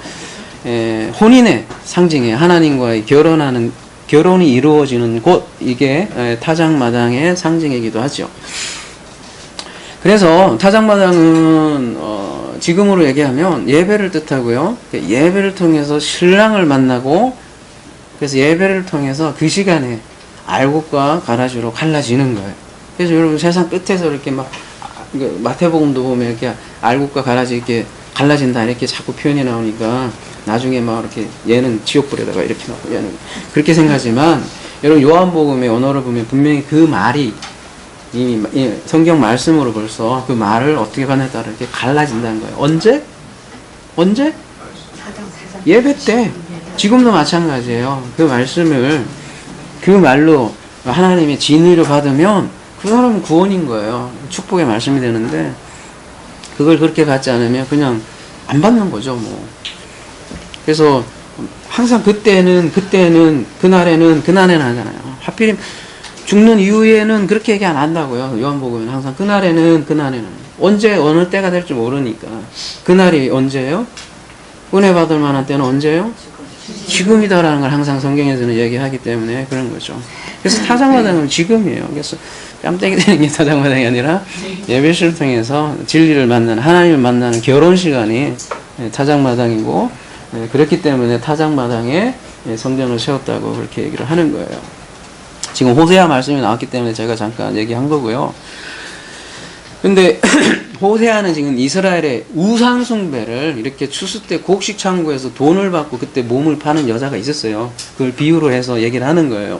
혼인의 상징이에요. 하나님과의 결혼이 이루어지는 곳, 이게 타작마당의 상징이기도 하죠. 그래서 타작마당은 지금으로 얘기하면 예배를 뜻하고요. 예배를 통해서 신랑을 만나고, 그래서 예배를 통해서 그 시간에 알곡과 가라지로 갈라지는 거예요. 그래서 여러분 세상 끝에서 이렇게 막 마태복음도 보면 이렇게 알곡과 가라지 이렇게 갈라진다 이렇게 자꾸 표현이 나오니까 나중에 막 이렇게 얘는 지옥불에다가 이렇게 놓고 얘는 그렇게 생각하지만, 여러분 요한복음의 언어를 보면 분명히 그 말이 이미 성경 말씀으로 벌써 그 말을 어떻게 가냐에 따라 이렇게 갈라진다는 거예요. 언제? 예배 때. 지금도 마찬가지예요. 그 말씀을 그 말로 하나님의 진리를 받으면 그 사람은 구원인 거예요. 축복의 말씀이 되는데, 그걸 그렇게 받지 않으면 그냥 안 받는 거죠, 뭐. 그래서 항상 그날에는 하잖아요. 하필 죽는 이후에는 그렇게 얘기 안 한다고요. 요한복음은 항상 그날에는 언제 어느 때가 될지 모르니까. 그날이 언제예요? 은혜 받을 만한 때는 언제예요? 지금이다라는 걸 항상 성경에서는 얘기하기 때문에 그런 거죠. 그래서 타작마당은 지금이에요. 그래서 뺨때기 되는 게 타작마당이 아니라 예배를 통해서 진리를 만나는, 하나님을 만나는 결혼 시간이 타작마당이고, 그렇기 때문에 타작마당에 성전을 세웠다고 그렇게 얘기를 하는 거예요. 지금 호세아 말씀이 나왔기 때문에 제가 잠깐 얘기한 거고요. 근데 호세아는 지금 이스라엘의 우상숭배를 이렇게 추수 때 곡식 창고에서 돈을 받고 그때 몸을 파는 여자가 있었어요. 그걸 비유로 해서 얘기를 하는 거예요.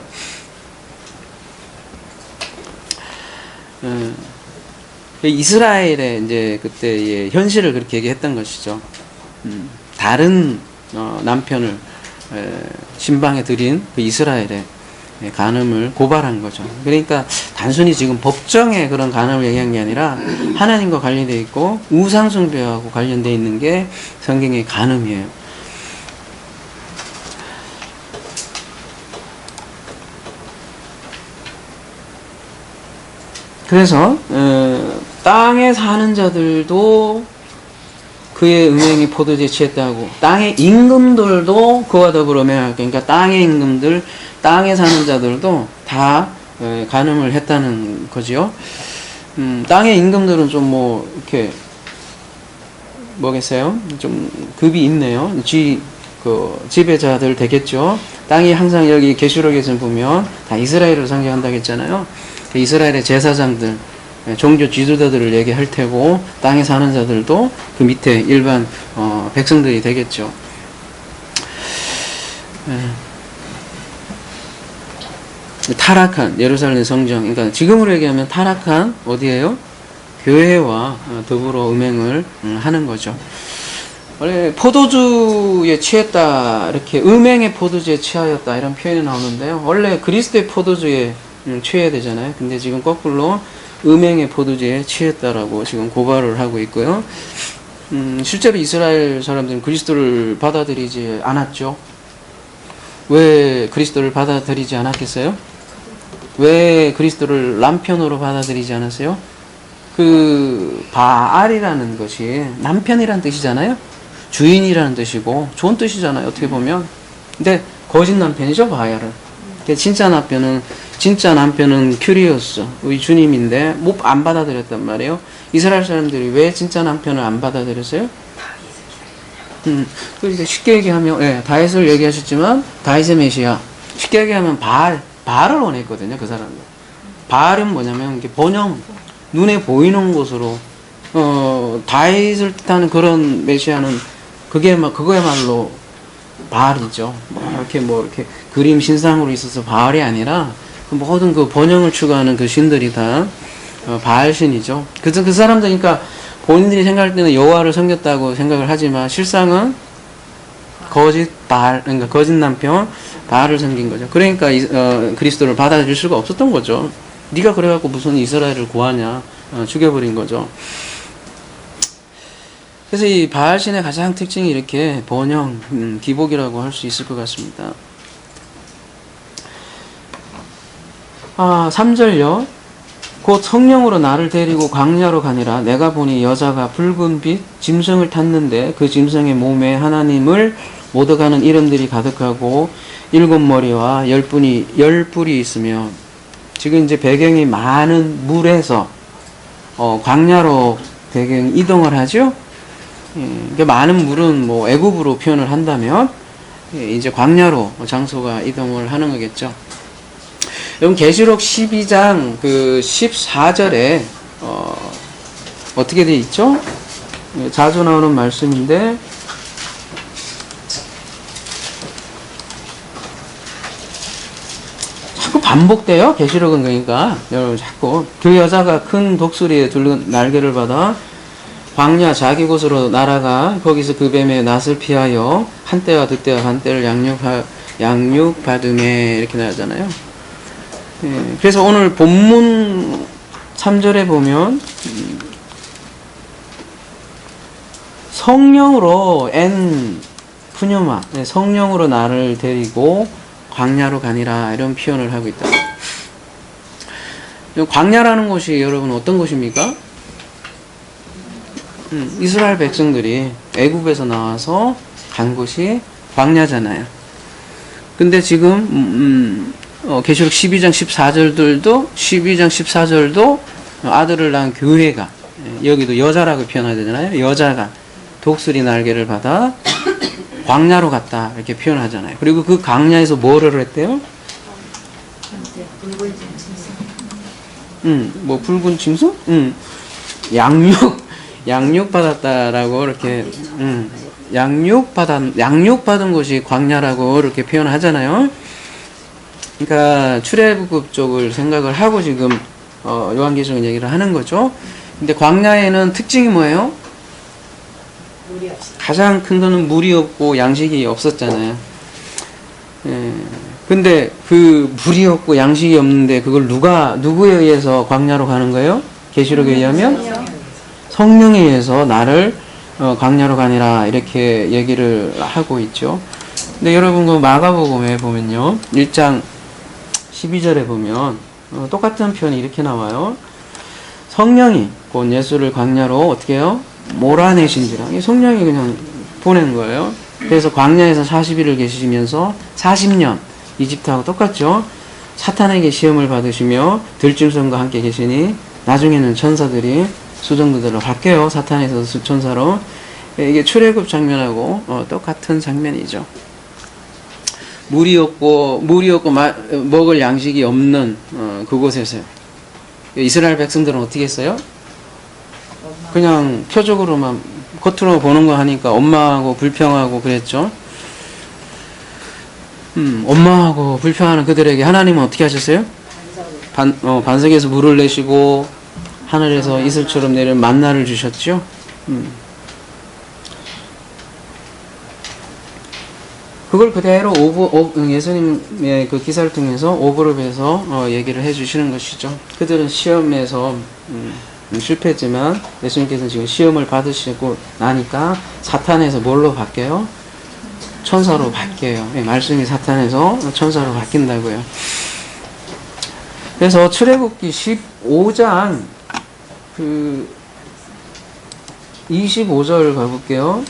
이스라엘의 이제 그때의 현실을 그렇게 얘기했던 것이죠. 다른 남편을 신방에 들인 그 이스라엘의 간음을 고발한 거죠. 그러니까 단순히 지금 법정의 그런 간음을 얘기한 게 아니라 하나님과 관련되어 있고 우상숭배하고 관련되어 있는 게 성경의 간음이에요. 그래서 땅에 사는 자들도 그의 음행이 포도주에 취했다고, 땅의 임금들도 그와 더불어 맹하게, 그러니까 땅의 임금들, 땅에 사는 자들도 다 간음을 했다는 거지요. 땅의 임금들은 좀 뭐 이렇게 뭐겠어요? 좀 급이 있네요. 지배자들 되겠죠. 땅이 항상 여기 계시록에서 보면 다 이스라엘을 상징한다고 했잖아요. 이스라엘의 제사장들, 종교 지도자들을 얘기할 테고, 땅에 사는 자들도 그 밑에 일반 백성들이 되겠죠. 타락한 예루살렘 성정, 그러니까 지금으로 얘기하면 타락한 어디예요? 교회와 더불어 음행을 하는 거죠. 원래 포도주에 취했다, 이렇게 음행의 포도주에 취하였다 이런 표현이 나오는데요. 원래 그리스도의 포도주에 취해야 되잖아요. 근데 지금 거꾸로 음행의 포도주에 취했다라고 지금 고발을 하고 있고요. 실제로 이스라엘 사람들은 그리스도를 받아들이지 않았죠. 왜 그리스도를 받아들이지 않았겠어요? 왜 그리스도를 남편으로 받아들이지 않았어요? 그 바알이라는 것이 남편이라는 뜻이잖아요. 주인이라는 뜻이고 좋은 뜻이잖아요. 어떻게 보면. 근데 거짓 남편이죠, 바알은. 진짜 남편은 큐리오스, 우리 주님인데 안 받아들였단 말이에요. 이스라엘 사람들이 왜 진짜 남편을 안 받아들였어요? 그러니까 쉽게 얘기하면, 다윗을 얘기하셨지만 다윗의 메시아, 쉽게 얘기하면 바알을 원했거든요. 그 사람들. 바알은 뭐냐면 이게 번영, 눈에 보이는 곳으로 다윗을 뜻하는 그런 메시아는 그거야말로 바알이죠. 이렇게 그림 신상으로 있어서 바알이 아니라 모든 그 번영을 추구하는 그 신들이 다 바알 신이죠. 그래서 그 사람들, 그러니까 본인들이 생각할 때는 여호와를 섬겼다고 생각을 하지만 실상은 거짓 바알, 그러니까 거짓 남편 바알을 섬긴 거죠. 그러니까 그리스도를 받아들일 수가 없었던 거죠. 네가 그래갖고 무슨 이스라엘을 구하냐, 죽여버린 거죠. 그래서 이 바알신의 가장 특징이 이렇게 번영, 기복이라고 할 수 있을 것 같습니다. 3절요. 곧 성령으로 나를 데리고 광야로 가니라. 내가 보니 여자가 붉은 빛 짐승을 탔는데 그 짐승의 몸에 하나님을 모독하는 이름들이 가득하고 7머리와 10뿔이 있으며, 지금 이제 배경이 많은 물에서 광야로 배경 이동을 하죠. 그러니까 많은 물은 뭐 애굽으로 표현을 한다면 이제 광야로 장소가 이동을 하는 거겠죠. 여러분 계시록 12장 그 14절에 어떻게 되어 있죠? 자주 나오는 말씀인데 자꾸 반복돼요. 계시록은. 그러니까 여러분 자꾸 그 여자가 큰 독수리에 둘른 날개를 받아 광야 자기 곳으로 날아가 거기서 그 뱀의 낫을 피하여 한때와 그때와 반때를 양육받음에 이렇게 나오잖아요. 그래서 오늘 본문 3절에 보면 성령으로 푸뉴마, 성령으로 나를 데리고 광야로 가니라, 이런 표현을 하고 있다. 광야라는 곳이 여러분 어떤 곳입니까? 이스라엘 백성들이 애굽에서 나와서 간 곳이 광야잖아요. 근데 지금 계시록 12장 14절도 아들을 낳은 교회가, 여기도 여자라고 표현해야 되잖아요. 여자가 독수리 날개를 받아 광야로 갔다, 이렇게 표현하잖아요. 그리고 그 광야에서 뭐를 했대요? 뭐 붉은 짐승? 양육받았다라고 이렇게, 양육받은 곳이 광야라고 이렇게 표현하잖아요. 그러니까 출애굽 쪽을 생각을 하고 지금 요한계시록 얘기를 하는 거죠. 근데 광야에는 특징이 뭐예요? 가장 큰 거는 물이 없고 양식이 없었잖아요. 근데 그 물이 없고 양식이 없는데 그걸 누구에 의해서 광야로 가는 거예요? 계시록에 의하면 성령에 의해서 나를 광야로 가니라, 이렇게 얘기를 하고 있죠. 근데 여러분 그 마가복음에 보면요, 1장 12절에 보면 똑같은 표현이 이렇게 나와요. 성령이 곧 예수를 광야로 어떻게 해요? 몰아내신지라. 이 성령이 그냥 보낸 거예요. 그래서 광야에서 40일을 계시면서 40년, 이집트하고 똑같죠. 사탄에게 시험을 받으시며 들짐승과 함께 계시니 나중에는 천사들이 수정들로 바뀌어요. 사탄에서 수천사로. 이게 출애굽 장면하고 똑같은 장면이죠. 물이 없고 먹을 양식이 없는 그곳에서 이스라엘 백성들은 어떻게 했어요? 그냥 표적으로만 겉으로 보는 거 하니까 원망하고 불평하고 그랬죠. 원망하고 불평하는 그들에게 하나님은 어떻게 하셨어요? 반석에서 물을 내시고 하늘에서 이슬처럼 내린 만나를 주셨죠. 그걸 그대로 예수님의 그 기사를 통해서 오버랩해서 얘기를 해주시는 것이죠. 그들은 시험에서 실패했지만 예수님께서는 지금 시험을 받으시고 나니까 사탄에서 뭘로 바뀌어요? 천사로 바뀌어요. 말씀이 사탄에서 천사로 바뀐다고요. 그래서 출애굽기 15장 그 25절 가볼게요.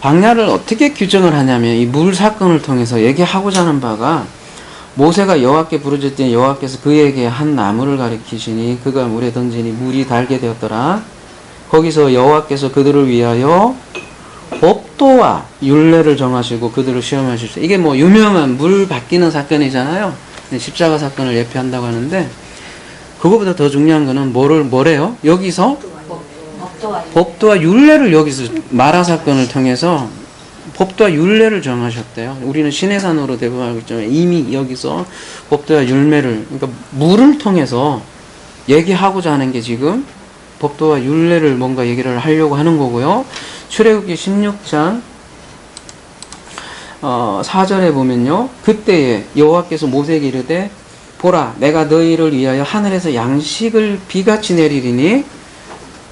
광야를 어떻게 규정을 하냐면 이 물 사건을 통해서 얘기하고자 하는 바가, 모세가 여호와께 부르짖더니 여호와께서 그에게 한 나무를 가리키시니 그가 물에 던지니 물이 달게 되었더라. 거기서 여호와께서 그들을 위하여 법도와 율례를 정하시고 그들을 시험하실 때, 이게 뭐 유명한 물 바뀌는 사건이잖아요. 십자가 사건을 예표한다고 하는데, 그거보다 더 중요한 거는 뭐래요? 여기서 법도와 율례를, 여기서 마라 사건을 통해서 법도와 율례를 정하셨대요. 우리는 시내산으로 대부분 알고 있지만 이미 여기서 법도와 율례를, 그러니까 물을 통해서 얘기하고자 하는 게 지금 법도와 율례를 뭔가 얘기를 하려고 하는 거고요. 출애굽기 16장 4절에 보면요. 그때에 여호와께서 모세에게 이르되 보라 내가 너희를 위하여 하늘에서 양식을 비같이 내리리니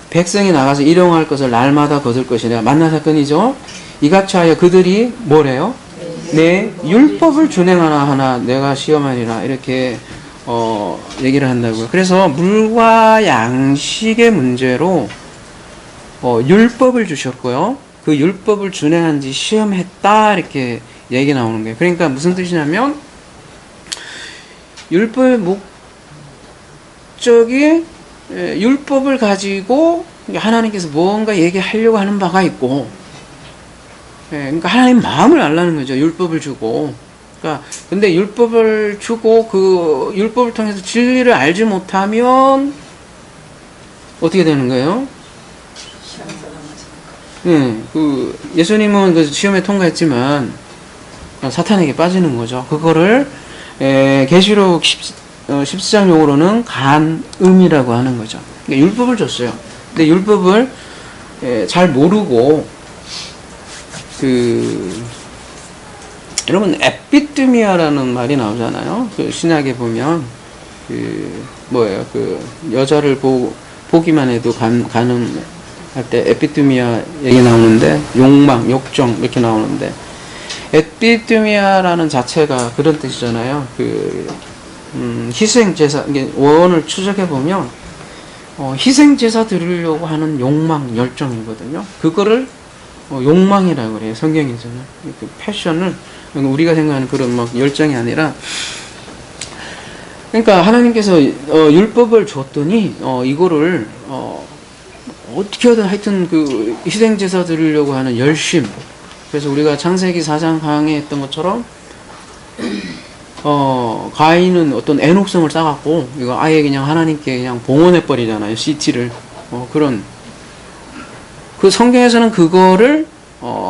백성이 나가서 일용할 것을 날마다 거둘 것이라. 만나 사건이죠. 이같이 하여 그들이 뭐래요? 내 율법을 준행하나 하나 내가 시험하리라. 이렇게 얘기를 한다고요. 그래서 물과 양식의 문제로 율법을 주셨고요. 그 율법을 준행한지 시험했다 이렇게 얘기 나오는 거예요. 그러니까 무슨 뜻이냐면 율법의 목적이 율법을 가지고 하나님께서 뭔가 얘기하려고 하는 바가 있고, 그러니까 하나님 마음을 알라는 거죠. 율법을 주고. 그러니까 근데 율법을 주고 그 율법을 통해서 진리를 알지 못하면 어떻게 되는 거예요? 그 예수님은 그 시험에 통과했지만 사탄에게 빠지는 거죠. 그거를 계시록 14장 용어로는 간음이라고 하는 거죠. 그러니까 율법을 줬어요. 근데 율법을 잘 모르고 여러분 에피드미아라는 말이 나오잖아요. 그 신약에 보면 뭐예요? 그 여자를 보기만 해도 간음할 때 에피드미아 얘기 나오는데 욕망, 욕정 이렇게 나오는데 에피드미아라는 자체가 그런 뜻이잖아요. 희생 제사 원어를 추적해 보면 희생 제사 드리려고 하는 욕망, 열정이거든요. 그거를 욕망이라고 그래요. 성경에서는 그 패션을 우리가 생각하는 그런 막 열정이 아니라, 그러니까 하나님께서 율법을 줬더니 이거를 어떻게든 하여튼 그 희생 제사 드리려고 하는 열심. 그래서 우리가 창세기 4장 강의했던 것처럼 가인은 어떤 애녹성을 쌓았고 이거 아예 그냥 하나님께 그냥 봉헌해 버리잖아요. 시티를 그런 그 성경에서는 그거를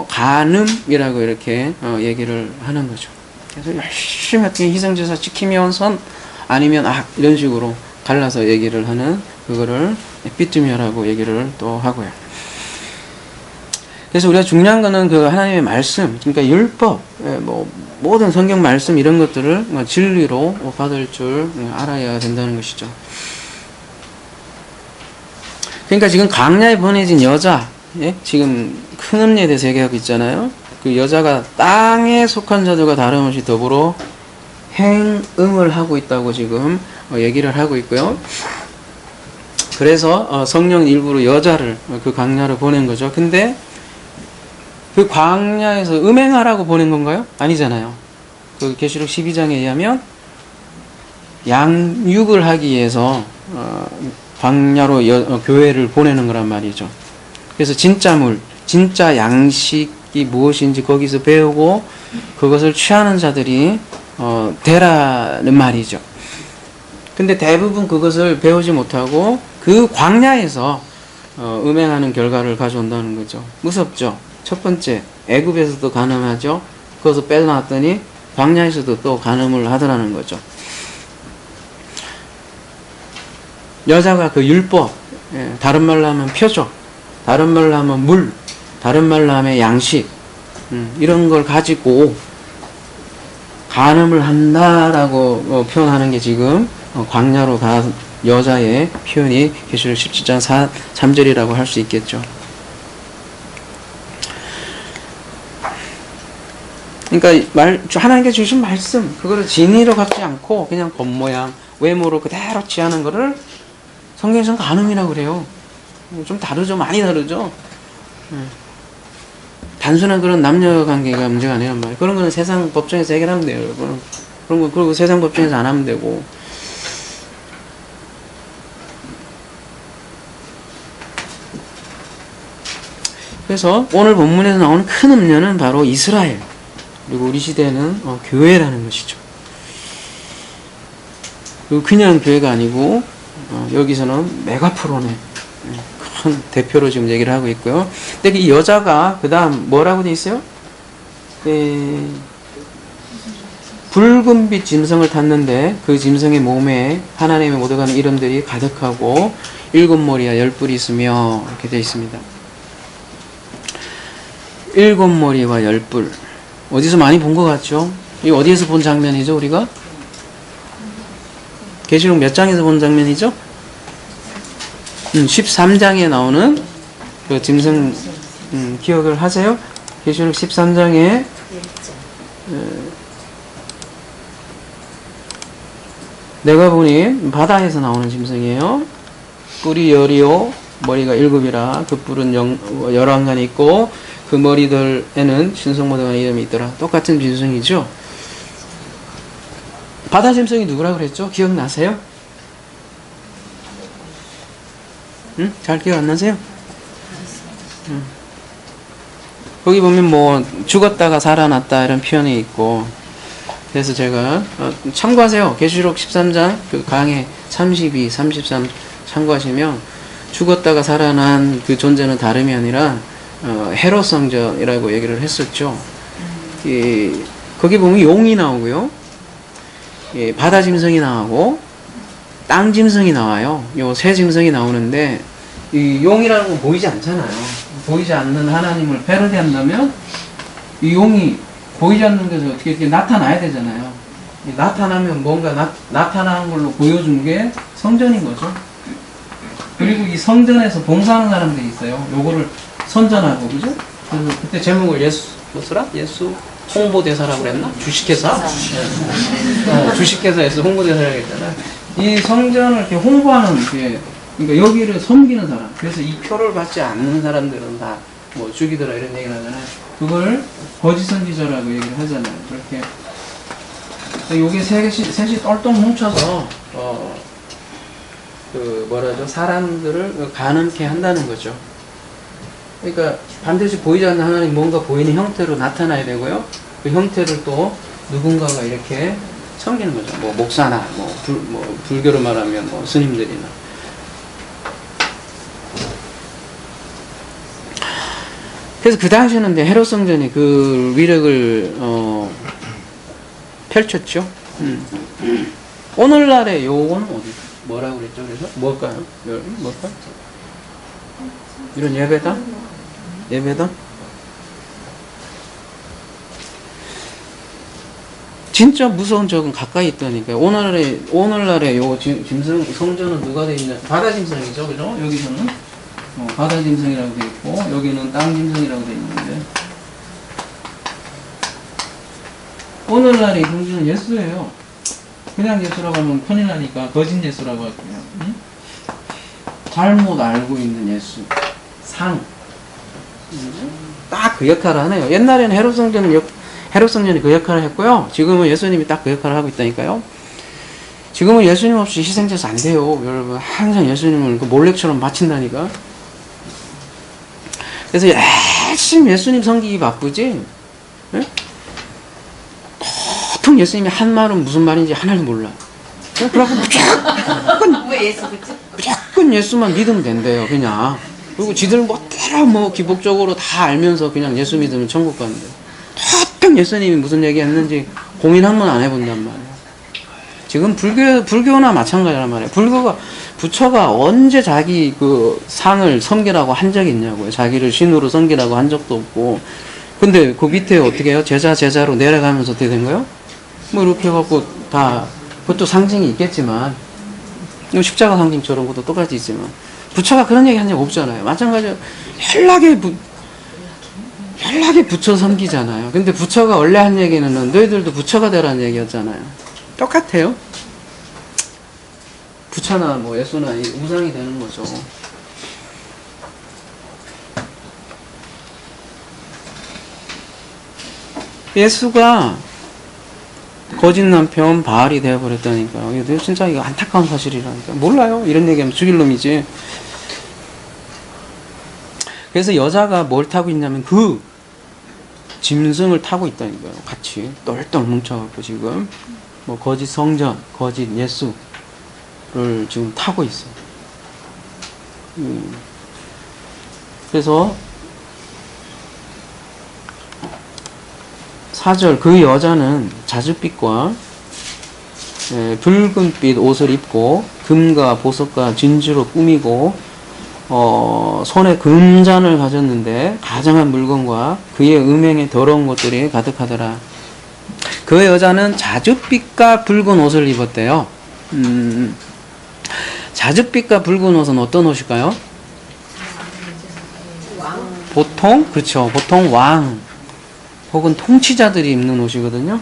간음이라고 이렇게 얘기를 하는 거죠. 그래서 열심히 어떻게 희생제사 지키면 선 아니면 이런 식으로 갈라서 얘기를 하는 그거를 에피드미아라고 얘기를 또 하고요. 그래서 우리가 중요한 거는 그 하나님의 말씀, 그러니까 율법, 모든 성경 말씀 이런 것들을 진리로 받을 줄 알아야 된다는 것이죠. 그러니까 지금 광야에 보내진 여자, 지금 큰 음녀에 대해서 얘기하고 있잖아요. 그 여자가 땅에 속한 자들과 다름없이 더불어 행음을 하고 있다고 지금 얘기를 하고 있고요. 그래서 성령 일부러 여자를 그 광야로 보낸 거죠. 근데 그 광야에서 음행하라고 보낸 건가요? 아니잖아요. 그 계시록 12장에 의하면 양육을 하기 위해서 광야로 교회를 보내는 거란 말이죠. 그래서 진짜 물, 진짜 양식이 무엇인지 거기서 배우고 그것을 취하는 자들이 되라는 말이죠. 근데 대부분 그것을 배우지 못하고 그 광야에서 음행하는 결과를 가져온다는 거죠. 무섭죠? 첫 번째, 애굽에서도 간음하죠. 거기서 빼놨더니 광야에서도 또 간음을 하더라는 거죠. 여자가 그 율법, 다른 말로 하면 표적, 다른 말로 하면 물, 다른 말로 하면 양식, 이런 걸 가지고 간음을 한다라고 표현하는 게 지금 광야로 간 여자의 표현이 계시록 17장 3절이라고 할 수 있겠죠. 그러니까 하나님께 주신 말씀, 그거를 진리로 갖지 않고 그냥 겉모양, 외모로 그대로 취하는 거를 성경에서는 간음이라고 그래요. 좀 다르죠? 많이 다르죠? 단순한 그런 남녀 관계가 문제가 아니란 말이에요. 그런 거는 세상 법정에서 해결하면 돼요, 여러분. 그런 거, 그리고 세상 법정에서 안 하면 되고. 그래서 오늘 본문에서 나오는 큰 음녀는 바로 이스라엘. 그리고 우리 시대는 교회라는 것이죠. 그냥 교회가 아니고 여기서는 메가프로네, 큰 대표로 지금 얘기를 하고 있고요. 근데 이 여자가 그 다음 뭐라고 돼 있어요? 붉은빛 짐승을 탔는데 그 짐승의 몸에 하나님의 모두가는 이름들이 가득하고 7머리와 10뿔이 있으며 이렇게 돼 있습니다. 일곱 머리와 열 뿔. 어디서 많이 본 것 같죠? 이 어디에서 본 장면이죠, 우리가? 계시록 몇 장에서 본 장면이죠? 13장에 나오는 그 짐승, 기억을 하세요? 계시록 13장에 내가 보니 바다에서 나오는 짐승이에요. 뿔이 열이요 머리가 일곱이라 그 뿔은 11간이 있고 그 머리들에는 신성모독한 이름이 있더라. 똑같은 짐승이죠. 바다 짐승이 누구라 그랬죠? 기억나세요? 응? 잘 기억 안 나세요? 거기 보면 뭐 죽었다가 살아났다 이런 표현이 있고, 그래서 제가 참고하세요. 계시록 13장 그 강해 32, 33 참고하시면 죽었다가 살아난 그 존재는 다름이 아니라 헤롯 성전이라고 얘기를 했었죠. 거기 보면 용이 나오고요, 바다 짐승이 나오고 땅 짐승이 나와요. 요 세 짐승이 나오는데 이 용이라는 건 보이지 않잖아요. 보이지 않는 하나님을 패러디한다면 이 용이 보이지 않는 데서 어떻게 이렇게 나타나야 되잖아요. 나타나면 뭔가 나타나는 걸로 보여준 게 성전인 거죠. 그리고 이 성전에서 봉사하는 사람들이 있어요. 요거를 선전하고, 그죠? 그래서 그때 제목을 뭐더라? 예수 홍보대사라고 그랬나? 주식회사? 주식회사에서 홍보대사라고 했잖아. 이 성전을 이렇게 홍보하는 게, 그러니까 여기를 섬기는 사람. 그래서 이 표를 받지 않는 사람들은 다 뭐 죽이더라 이런 얘기를 하잖아요. 그걸 거짓 선지자라고 얘기를 하잖아요. 그렇게. 요게 셋이 똘똘 뭉쳐서, 사람들을 가늠케 한다는 거죠. 그러니까 반드시 보이지 않는 하나님 뭔가 보이는 형태로 나타나야 되고요. 그 형태를 또 누군가가 이렇게 섬기는 거죠. 뭐 목사나 불교로 말하면 뭐 스님들이나. 그래서 그 당시에는 헤롯 성전이 그 위력을 펼쳤죠. 오늘날의 요건 어디? 뭐라고 그랬죠? 그래서 뭘까요? 뭘까? 이런 예배당? 예배당? 진짜 무서운 적은 가까이 있다니까요. 오늘날의 요 짐승 성전은 누가 돼 있냐? 바다 짐승이죠, 그죠? 여기서는 바다 짐승이라고 돼 있고 여기는 땅 짐승이라고 돼 있는데, 오늘날의 성전은 예수예요. 그냥 예수라고 하면 큰일 나니까 거짓 예수라고 할게요. 응? 잘못 알고 있는 예수, 상. 딱 그 역할을 하네요. 옛날에는 헤롯 성전이 그 역할을 했고요. 지금은 예수님이 딱 그 역할을 하고 있다니까요. 지금은 예수님 없이 희생제사 안 돼요. 여러분, 항상 예수님을 그 몰렉처럼 바친다니까. 그래서 열심히 예수님 섬기기 바쁘지. 네? 보통 예수님이 한 말은 무슨 말인지 하나도 몰라. 그래갖고 무조건 예수만 믿으면 된대요, 그냥. 그리고 지들 멋대로 기복적으로 다 알면서 그냥 예수 믿으면 천국 가는데, 보통 예수님이 무슨 얘기 했는지 고민 한 번 안 해본단 말이에요. 지금 불교나 마찬가지란 말이에요. 부처가 언제 자기 그 상을 섬기라고 한 적이 있냐고요. 자기를 신으로 섬기라고 한 적도 없고. 근데 그 밑에 어떻게 해요? 제자로 내려가면서 어떻게 된 거예요? 뭐 이렇게 해갖고 다, 그것도 상징이 있겠지만, 십자가 상징처럼 그것도 똑같이 있지만, 부처가 그런 얘기 한 적 없잖아요. 마찬가지로 연락에 부처 섬기잖아요. 근데 부처가 원래 한 얘기는 너희들도 부처가 되라는 얘기였잖아요. 똑같아요. 부처나 뭐 예수나 우상이 되는 거죠. 예수가 거짓 남편 바알이 되어버렸다니까요. 이거 진짜 이거 안타까운 사실이라니까. 몰라요. 이런 얘기하면 죽일 놈이지. 그래서 여자가 뭘 타고 있냐면 그 짐승을 타고 있다니까요. 같이 똘똘 뭉쳐갖고 지금 뭐 거짓 성전, 거짓 예수를 지금 타고 있어요. 그래서 4절, 그 여자는 자줏빛과 붉은빛 옷을 입고 금과 보석과 진주로 꾸미고 손에 금잔을 가졌는데 가정한 물건과 그의 음행에 더러운 것들이 가득하더라. 그 여자는 자줏빛과 붉은 옷을 입었대요. 자줏빛과 붉은 옷은 어떤 옷일까요? 보통 그렇죠. 보통 왕 혹은 통치자들이 입는 옷이거든요.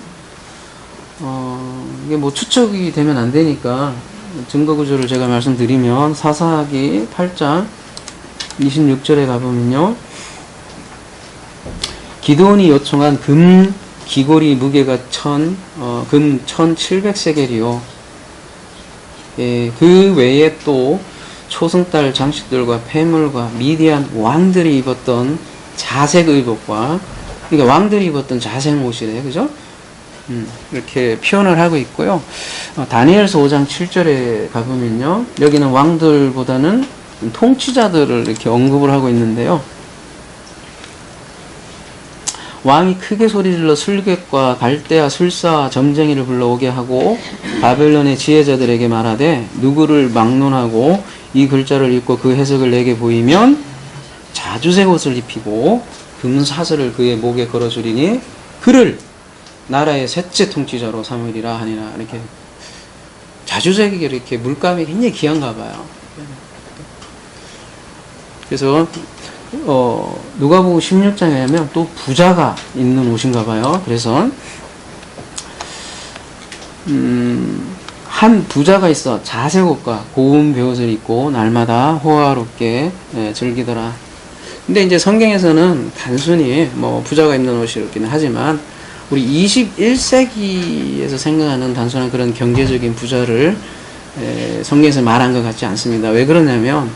이게 뭐 추측이 되면 안 되니까 증거 구조를 제가 말씀드리면 사사기 8장 26절에 가보면요. 기드온이 요청한 금 귀고리 무게가 금 1700세겔이요. 예, 그 외에 또 초승달 장식들과 폐물과 미디안 왕들이 입었던 자색 의복과, 그러니까 왕들이 입었던 자색 옷이래, 그죠? 이렇게 표현을 하고 있고요. 다니엘서 5장 7절에 가보면요. 여기는 왕들보다는 통치자들을 이렇게 언급을 하고 있는데요. 왕이 크게 소리질러 술객과 갈대아 술사와 점쟁이를 불러오게 하고 바벨론의 지혜자들에게 말하되 누구를 막론하고 이 글자를 읽고 그 해석을 내게 보이면 자주색 옷을 입히고 금사슬을 그의 목에 걸어주리니 그를 나라의 셋째 통치자로 삼으리라 하니라. 이렇게 자주색이 이렇게 물감이 굉장히 귀한가 봐요. 그래서 누가복음 16장에 하면 또 부자가 입는 옷인가 봐요. 그래서 한 부자가 있어 자색 옷과 고운 베옷을 입고 날마다 호화롭게 즐기더라. 근데 이제 성경에서는 단순히 뭐 부자가 입는 옷이 이렇기는 하지만 우리 21세기에서 생각하는 단순한 그런 경제적인 부자를 성경에서 말한 것 같지 않습니다. 왜 그러냐면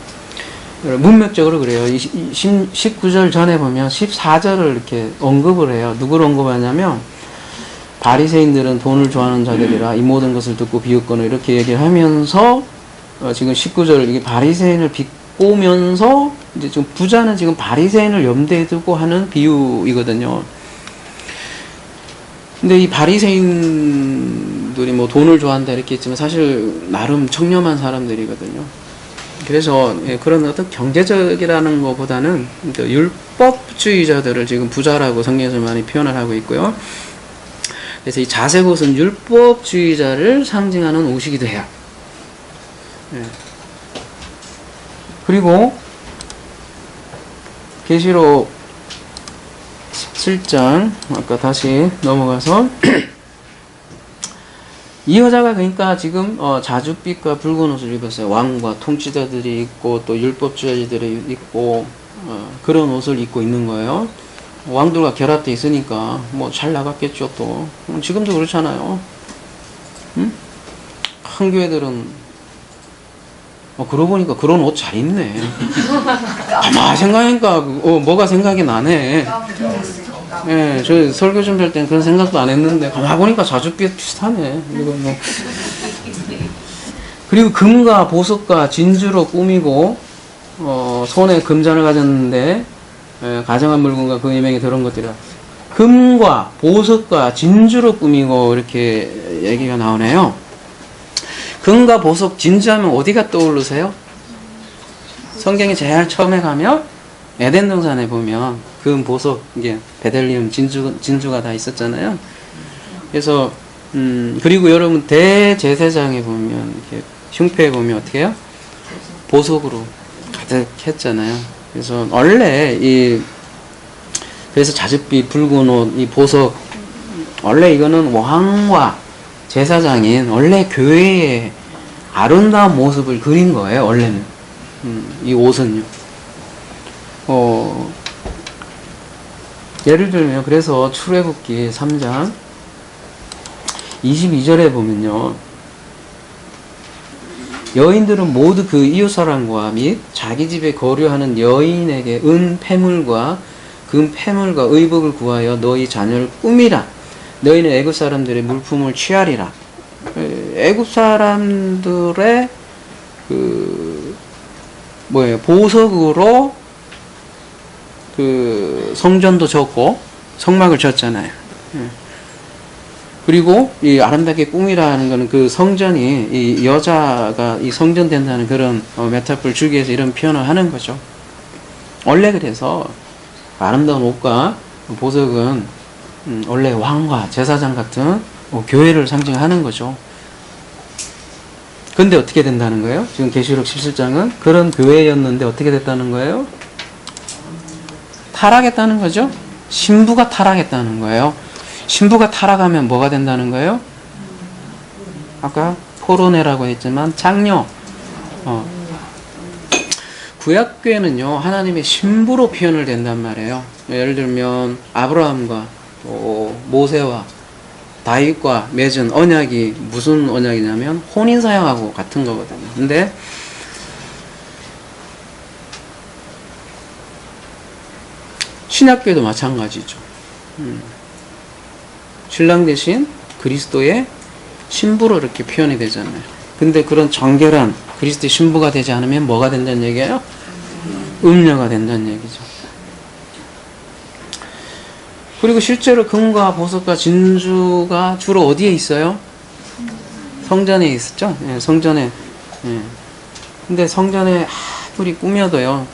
문맥적으로 그래요. 19절 전에 보면 14절을 이렇게 언급을 해요. 누구를 언급하냐면 바리새인들은 돈을 좋아하는 자들이라 이 모든 것을 듣고 비웃거늘 이렇게 얘기를 하면서 지금 19절 이게 바리새인을 비꼬면서 이제 지금 부자는 지금 바리새인을 염두에 두고 하는 비유이거든요. 근데 이 바리새인들이 뭐 돈을 좋아한다 이렇게 했지만 사실 나름 청렴한 사람들이거든요. 그래서 그런 어떤 경제적이라는 것보다는 율법주의자들을 지금 부자라고 성경에서 많이 표현을 하고 있고요. 그래서 이 자색 옷은 율법주의자를 상징하는 옷이기도 해요. 그리고 계시록 17장 아까 다시 넘어가서 이 여자가 그러니까 지금 자줏빛과 붉은 옷을 입었어요. 왕과 통치자들이 있고 또 율법주의자들이 있고 그런 옷을 입고 있는 거예요. 왕들과 결합돼 있으니까 뭐 잘 나갔겠죠. 또 지금도 그렇잖아요. 응? 큰 교회들은 그러고 보니까 그런 옷 잘 입네. 아마 생각하니까 뭐가 생각이 나네. 예, 저 설교 준비할 땐 그런 생각도 안 했는데 가만 보니까 자줏빛 비슷하네. 이거 뭐. 그리고 금과 보석과 진주로 꾸미고 손에 금잔을 가졌는데 가정한 물건과 그 예명에 들은 것들이라 금과 보석과 진주로 꾸미고 이렇게 얘기가 나오네요. 금과 보석, 진주하면 어디가 떠오르세요? 성경이 제일 처음에 가면 에덴 동산에 보면 금, 보석, 이게 베델리움, 진주가 다 있었잖아요. 그래서 그리고 여러분 대제사장에 보면 이렇게 흉패에 보면 어떻게 해요? 보석으로 가득했잖아요. 그래서 원래 그래서 자줏빛 붉은 옷, 이 보석, 원래 이거는 왕과 제사장인 원래 교회의 아름다운 모습을 그린 거예요. 원래는 이 옷은요. 예를 들면 그래서 출애굽기 3장 22절에 보면요. 여인들은 모두 그 이웃사람과 및 자기 집에 거류하는 여인에게 은 패물과 금 패물과 의복을 구하여 너희 자녀를 꾸미라. 너희는 애굽 사람들의 물품을 취하리라. 애굽 사람들의 보석으로 성전도 졌고 성막을 졌잖아요. 그리고 이 아름답게 꾸미라는 거는 그 성전이 이 여자가 이 성전 된다는 그런 메타포를 주기 위해서 이런 표현을 하는 거죠. 원래 그래서 아름다운 옷과 보석은 원래 왕과 제사장 같은 교회를 상징하는 거죠. 근데 어떻게 된다는 거예요? 지금 계시록 17장은 그런 교회였는데 어떻게 됐다는 거예요? 타락했다는 거죠. 신부가 타락했다는 거예요. 신부가 타락하면 뭐가 된다는 거예요? 아까 포로네라고 했지만 장녀. 구약교회는요 하나님의 신부로 표현을 된단 말이에요. 예를 들면 아브라함과 모세와 다윗과 맺은 언약이 무슨 언약이냐면 혼인사역하고 같은 거거든요. 근데 신약교회도 마찬가지죠. 신랑 대신 그리스도의 신부로 이렇게 표현이 되잖아요. 근데 그런 정결한 그리스도의 신부가 되지 않으면 뭐가 된다는 얘기예요? 음녀가 된다는 얘기죠. 그리고 실제로 금과 보석과 진주가 주로 어디에 있어요? 성전에 있었죠? 예, 성전에. 예. 근데 성전에 아무리 꾸며도요,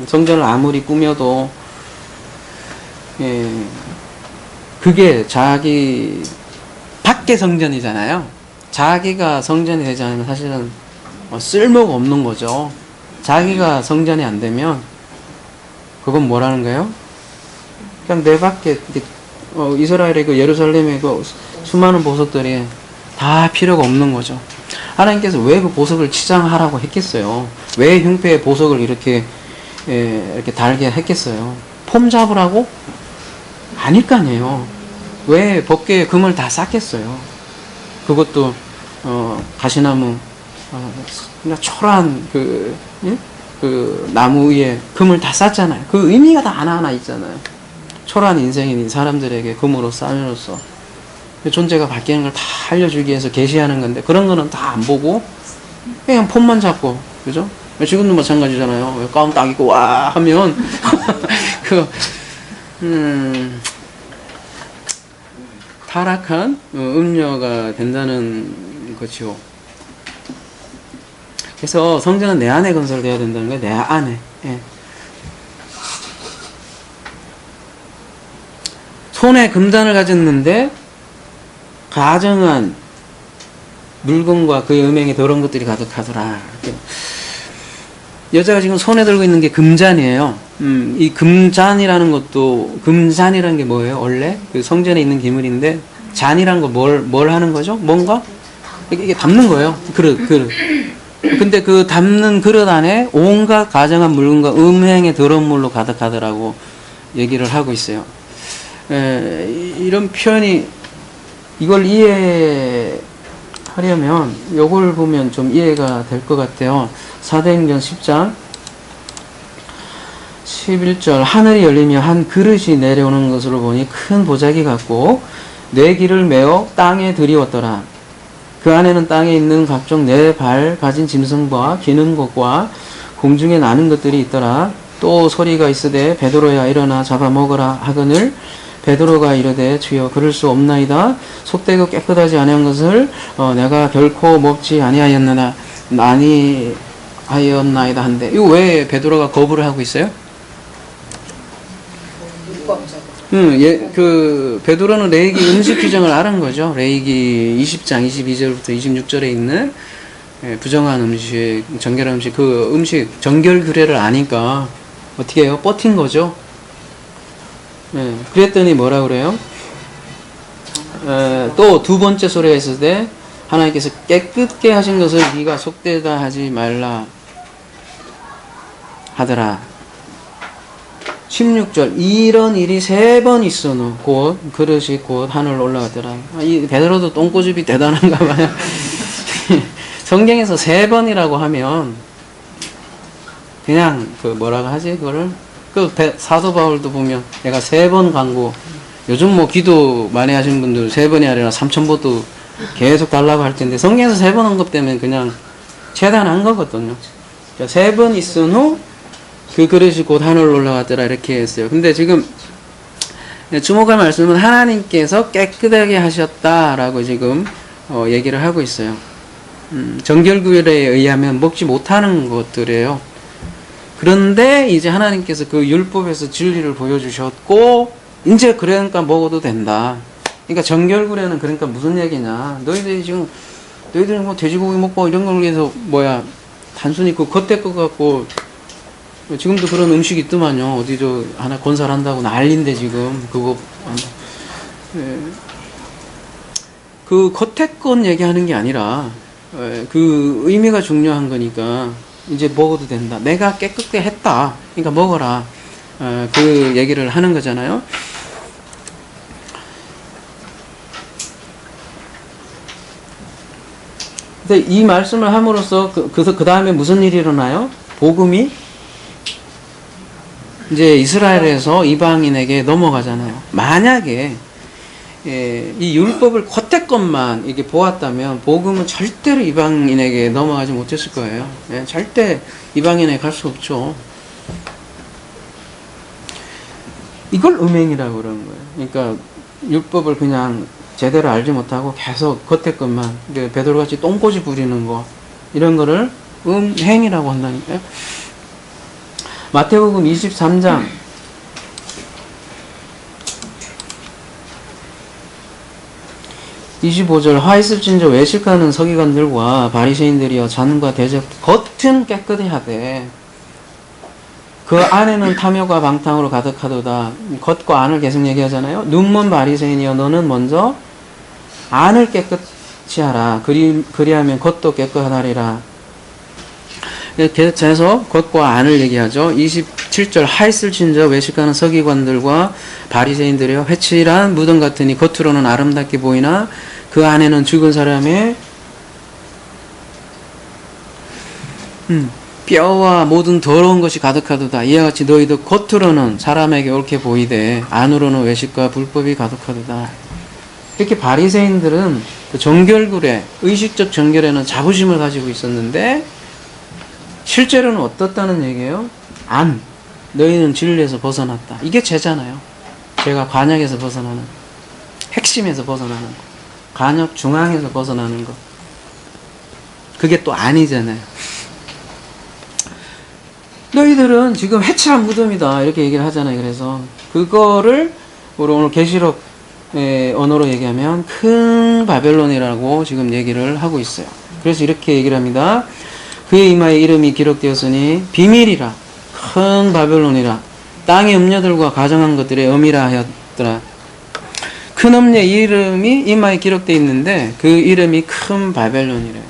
성전을 아무리 꾸며도, 예, 그게 자기 밖의 성전이잖아요. 자기가 성전이 되지 않으면 사실은 쓸모가 없는 거죠. 자기가 성전이 안 되면 그건 뭐라는 거예요? 그냥 내 밖에 이스라엘의 그 예루살렘의 그 수많은 보석들이 다 필요가 없는 거죠. 하나님께서 왜 그 보석을 치장하라고 했겠어요? 왜 흉패의 보석을 이렇게 달게 했겠어요? 폼 잡으라고? 아닐 거 아니에요. 왜 법궤에 금을 다 쌌겠어요? 그것도 가시나무 그냥 초라한 그 나무 위에 금을 다 쌌잖아요. 그 의미가 다 하나하나 있잖아요. 초라한 인생인 사람들에게 금으로 싸움으로써 존재가 바뀌는 걸 다 알려주기 위해서 계시하는 건데 그런 거는 다 안 보고 그냥 폼만 잡고, 그죠? 지금도 마찬가지잖아요. 왜 가운 딱 입고 와 하면 타락한 음녀가 된다는 거죠. 그래서 성전은 내 안에 건설되어야 된다는 거예요. 내 안에. 예. 손에 금잔을 가졌는데 가정한 물건과 그의 음행에 더러운 것들이 가득하더라. 여자가 지금 손에 들고 있는 게 금잔이에요. 이 금잔이라는 것도, 금잔이라는 게 뭐예요? 원래 그 성전에 있는 기물인데 잔이라는 거 뭘 하는 거죠? 뭔가 이게 담는 거예요. 그릇. 근데 그 담는 그릇 안에 온갖 가정한 물건과 음행의 더러운 물로 가득하더라고 얘기를 하고 있어요. 이런 표현이, 이걸 이해하려면 요걸 보면 좀 이해가 될 것 같아요. 사도행전 10장 11절 하늘이 열리며 한 그릇이 내려오는 것으로 보니 큰 보자기 같고 네 길을 메어 땅에 들이웠더라. 그 안에는 땅에 있는 각종 네 발 가진 짐승과 기는 것과 공중에 나는 것들이 있더라. 또 소리가 있으되 베드로야 일어나 잡아먹으라 하거늘 베드로가 이르되 주여 그럴 수 없나이다. 속되고 깨끗하지 아니한 것을 내가 결코 먹지 아니하였나이다 한데, 이거 왜 베드로가 거부를 하고 있어요? 그 베드로는 레위기 음식 규정을 알은 거죠. 레위기 20장 22절부터 26절에 있는 부정한 음식, 정결한 음식, 그 음식 정결 규례를 아니까 어떻게 해요? 버틴 거죠. 그랬더니 뭐라 그래요? 또 두 번째 소리가 있을 때 하나님께서 깨끗게 하신 것을 네가 속되다 하지 말라 하더라. 16절 이런 일이 3번 있어노 곧 그릇이 곧 하늘로 올라가더라. 이 베드로도 똥꼬집이 대단한가 봐요. 성경에서 3번이라고 하면 그냥 그 뭐라고 하지 그거를, 그 사도 바울도 보면 내가 3번 간구, 요즘 뭐 기도 많이 하시는 분들 3번이 아니라 3000번도 계속 달라고 할 텐데 성경에서 3번 언급되면 그냥 재단한 거거든요. 3번 있은 후 그 그릇이 곧 하늘로 올라갔더라 이렇게 했어요. 근데 지금 주목할 말씀은 하나님께서 깨끗하게 하셨다라고 지금 얘기를 하고 있어요. 정결구열에 의하면 먹지 못하는 것들이에요. 그런데 이제 하나님께서 그 율법에서 진리를 보여주셨고 이제 그러니까 먹어도 된다. 그러니까 정결구례는 그러니까 무슨 얘기냐? 너희들이 뭐 돼지고기 먹고 이런 걸 위해서 단순히 그 겉에 거 갖고 지금도 그런 음식이 있더만요. 어디 하나 건설한다고 난리인데 지금 그거 그 겉에 건 얘기하는 게 아니라 그 의미가 중요한 거니까 이제 먹어도 된다. 내가 깨끗게 했다. 그러니까 먹어라. 그 얘기를 하는 거잖아요. 근데 이 말씀을 함으로써 그 다음에 무슨 일이 일어나요? 복음이 이제 이스라엘에서 이방인에게 넘어가잖아요. 만약에 이 율법을 겉에 것만 이게 보았다면 복음은 절대로 이방인에게 넘어가지 못했을 거예요. 절대 이방인에게 갈 수 없죠. 이걸 음행이라고 그러는 거예요. 그러니까 율법을 그냥 제대로 알지 못하고 계속 겉에 것만 베드로같이 똥꼬지 부리는 거 이런 거를 음행이라고 한다니까요. 마태복음 23장 25절 화 있을진저 외식하는 서기관들과 바리새인들이여 잔과 대접 겉은 깨끗이 하되 그 안에는 탐욕과 방탕으로 가득하도다. 겉과 안을 계속 얘기하잖아요. 눈먼 바리새인이여 너는 먼저 안을 깨끗이 하라. 그리하면 겉도 깨끗하리라. 계속해서 겉과 안을 얘기하죠. 27절 하있을진저 외식하는 서기관들과 바리새인들이여 회칠한 무덤 같으니 겉으로는 아름답게 보이나 그 안에는 죽은 사람의 뼈와 모든 더러운 것이 가득하도다. 이와 같이 너희도 겉으로는 사람에게 옳게 보이되 안으로는 외식과 불법이 가득하도다. 이렇게 바리새인들은 그 정결구례, 의식적 정결에는 자부심을 가지고 있었는데 실제로는 어떻다는 얘기예요? 너희는 진리에서 벗어났다. 이게 죄잖아요. 죄가 관역에서 벗어나는, 핵심에서 벗어나는 거, 관역 중앙에서 벗어나는 거. 그게 또 아니잖아요. 너희들은 지금 해칠한 무덤이다 이렇게 얘기를 하잖아요. 그래서 그거를 우리 오늘 계시록 언어로 얘기하면 큰 바벨론이라고 지금 얘기를 하고 있어요. 그래서 이렇게 얘기를 합니다. 그의 이마에 이름이 기록되었으니 비밀이라 큰 바벨론이라 땅의 음녀들과 가정한 것들의 엄이라 하였더라. 큰 음녀의 이름이 이마에 기록되어 있는데 그 이름이 큰 바벨론이래요.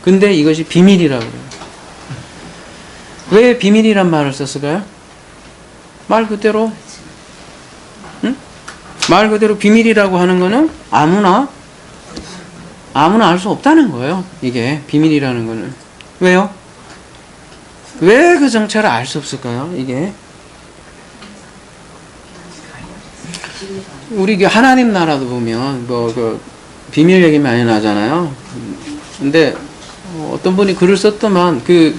근데 이것이 비밀이라고 그래요. 왜 비밀이란 말을 썼을까요? 말 그대로 말 그대로 비밀이라고 하는 거는 아무나 알 수 없다는 거예요. 이게 비밀이라는 거는. 왜요? 왜 그 정체를 알 수 없을까요? 이게 우리 하나님 나라도 보면 그 비밀 얘기 많이 나잖아요. 근데 어떤 분이 글을 썼더만 그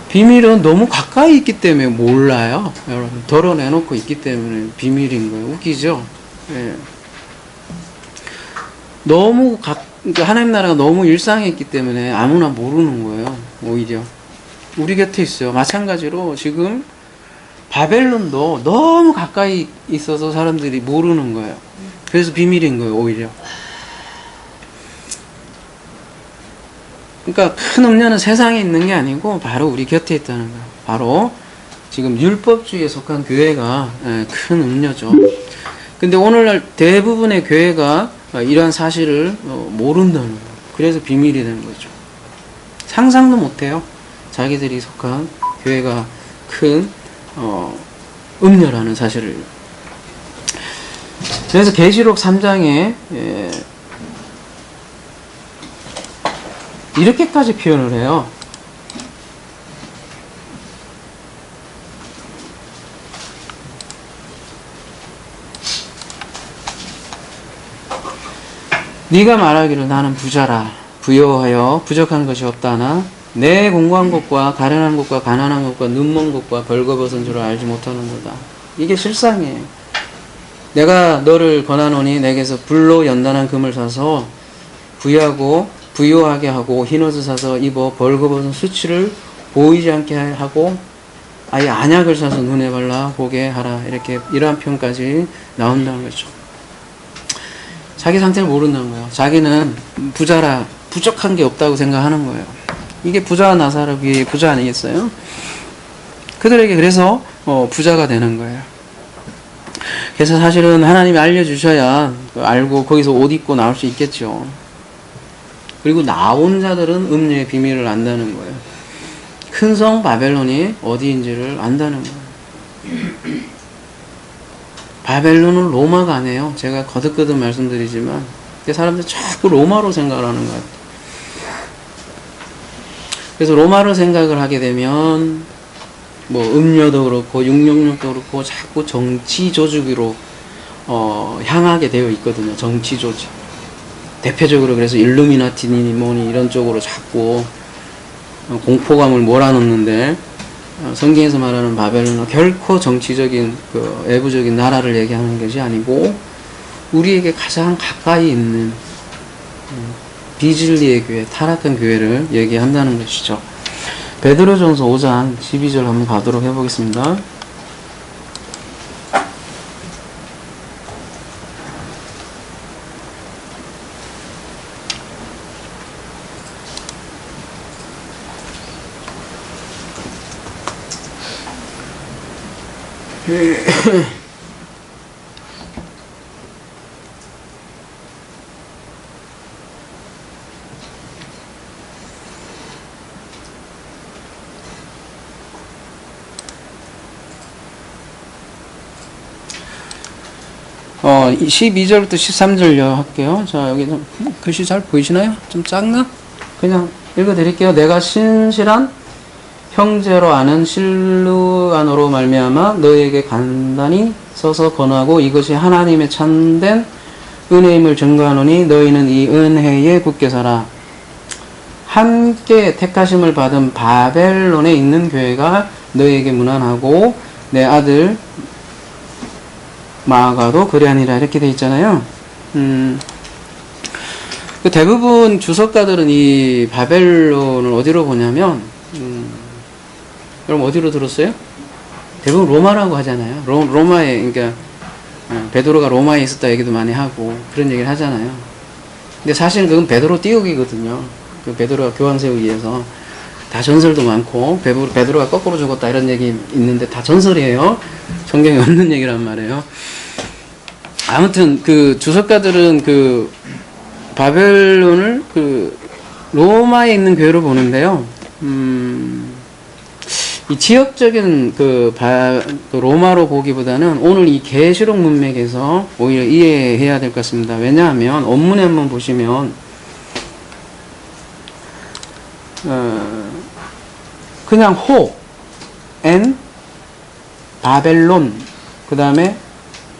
비밀은 너무 가까이 있기 때문에 몰라요. 여러분 덜어내놓고 있기 때문에 비밀인 거예요. 웃기죠? 예. 너무 그러니까 하나님 나라가 너무 일상에 있기 때문에 아무나 모르는 거예요. 오히려 우리 곁에 있어요. 마찬가지로 지금 바벨론도 너무 가까이 있어서 사람들이 모르는 거예요. 그래서 비밀인 거예요. 오히려. 그러니까 큰 음녀는 세상에 있는 게 아니고 바로 우리 곁에 있다는 거예요. 바로 지금 율법주의에 속한 교회가 큰 음녀죠. 근데 오늘날 대부분의 교회가 이러한 사실을 모른다는 거예요. 그래서 비밀이 되는 거죠. 상상도 못해요. 자기들이 속한 교회가 큰 음녀라는 사실을. 그래서 계시록 3장에 이렇게까지 표현을 해요. 네가 말하기를 나는 부자라 부여하여 부족한 것이 없다나 내 공고한 것과 가련한 것과 가난한 것과 눈먼 것과 벌거벗은 줄을 알지 못하는도다. 이게 실상이에요. 내가 너를 권하노니 내게서 불로 연단한 금을 사서 부유하게 하고 흰옷을 사서 입어 벌거벗은 수치를 보이지 않게 하고 아예 안약을 사서 눈에 발라 보게 하라. 이렇게 이러한 표현까지 나온다는 거죠. 자기 상태를 모른다는 거예요. 자기는 부자라 부족한 게 없다고 생각하는 거예요. 이게 부자와 나사롭이 부자 아니겠어요? 그들에게 그래서 부자가 되는 거예요. 그래서 사실은 하나님이 알려주셔야 알고 거기서 옷 입고 나올 수 있겠죠. 그리고 나온 자들은 음료의 비밀을 안다는 거예요. 큰 성 바벨론이 어디인지를 안다는 거예요. 바벨론은 로마가 아니에요. 제가 거듭거듭 말씀드리지만 사람들이 자꾸 로마로 생각을 하는 것 같아요. 그래서 로마로 생각을 하게 되면 뭐 음료도 그렇고 육룡력도 그렇고 자꾸 정치 조직으로 향하게 되어 있거든요. 정치 조직. 대표적으로 그래서 일루미나티니 뭐니 이런 쪽으로 자꾸 공포감을 몰아넣는데 성경에서 말하는 바벨론은 결코 정치적인 외부적인 나라를 얘기하는 것이 아니고 우리에게 가장 가까이 있는 비진리의 교회, 타락한 교회를 얘기한다는 것이죠. 베드로전서 5장 12절 한번 가도록 해보겠습니다. 어, 12절부터 13절요 할게요. 자, 여기 좀 글씨 잘 보이시나요? 좀 작나? 그냥 읽어드릴게요. 내가 신실한 형제로 아는 실루안으로 말미암아 너희에게 간단히 써서 권하고 이것이 하나님의 참된 은혜임을 증거하노니 너희는 이 은혜에 굳게 살아. 함께 택하심을 받은 바벨론에 있는 교회가 너희에게 무난하고 내 아들 마가도 그리하니라 이렇게 돼 있잖아요. 대부분 주석가들은 이 바벨론을 어디로 보냐면 여러분 어디로 들었어요? 대부분 로마라고 하잖아요. 로마에 그러니까 베드로가 로마에 있었다 얘기도 많이 하고 그런 얘기를 하잖아요. 근데 사실 그건 베드로 띄우기거든요. 그 베드로가 교황 세우기 위해서 다 전설도 많고 베드로가 거꾸로 죽었다 이런 얘기 있는데 다 전설이에요. 성경에 없는 얘기란 말이에요. 아무튼 그 주석가들은 그 바벨론을 그 로마에 있는 교회로 보는데요. 이 지역적인 그 로마로 보기보다는 오늘 이 계시록 문맥에서 오히려 이해해야 될 것 같습니다. 왜냐하면 원문에 한번 보시면 그냥 엔 바벨론 그 다음에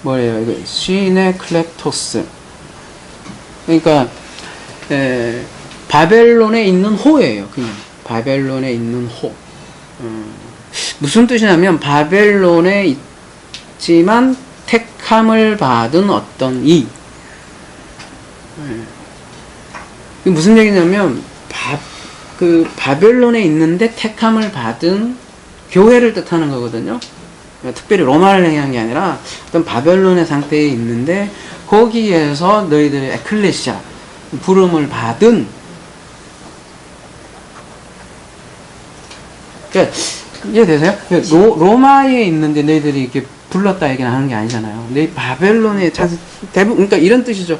뭐예요? 이거 시네클렉토스. 그러니까 바벨론에 있는 호예요. 그냥 바벨론에 있는 호. 무슨 뜻이냐면 바벨론에 있지만 택함을 받은 어떤 이. 이게 무슨 얘기냐면 그 바벨론에 있는데 택함을 받은 교회를 뜻하는 거거든요. 특별히 로마를 얘기하는 게 아니라 어떤 바벨론의 상태에 있는데 거기에서 너희들의 에클레시아 부름을 받은, 그러니까 이해되세요? 로마에 있는데 너희들이 이렇게 불렀다 얘기는 하는 게 아니잖아요. 너희 바벨론에 대부분, 그러니까 이런 뜻이죠.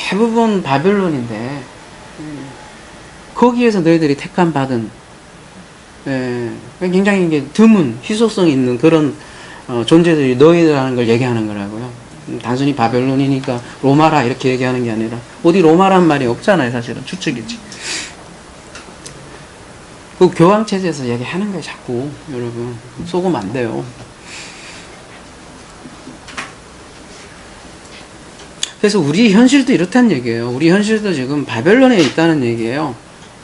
대부분 바벨론인데 거기에서 너희들이 택함 받은, 굉장히 이게 드문 희소성이 있는 그런 존재들이 너희들이라는 걸 얘기하는 거라고요. 단순히 바벨론이니까 로마라 이렇게 얘기하는 게 아니라 어디 로마란 말이 없잖아요. 사실은 추측이지. 그 교황체제에서 얘기하는 거예요. 자꾸 여러분 속으면 안 돼요. 그래서 우리 현실도 이렇다는 얘기예요. 우리 현실도 지금 바벨론에 있다는 얘기예요.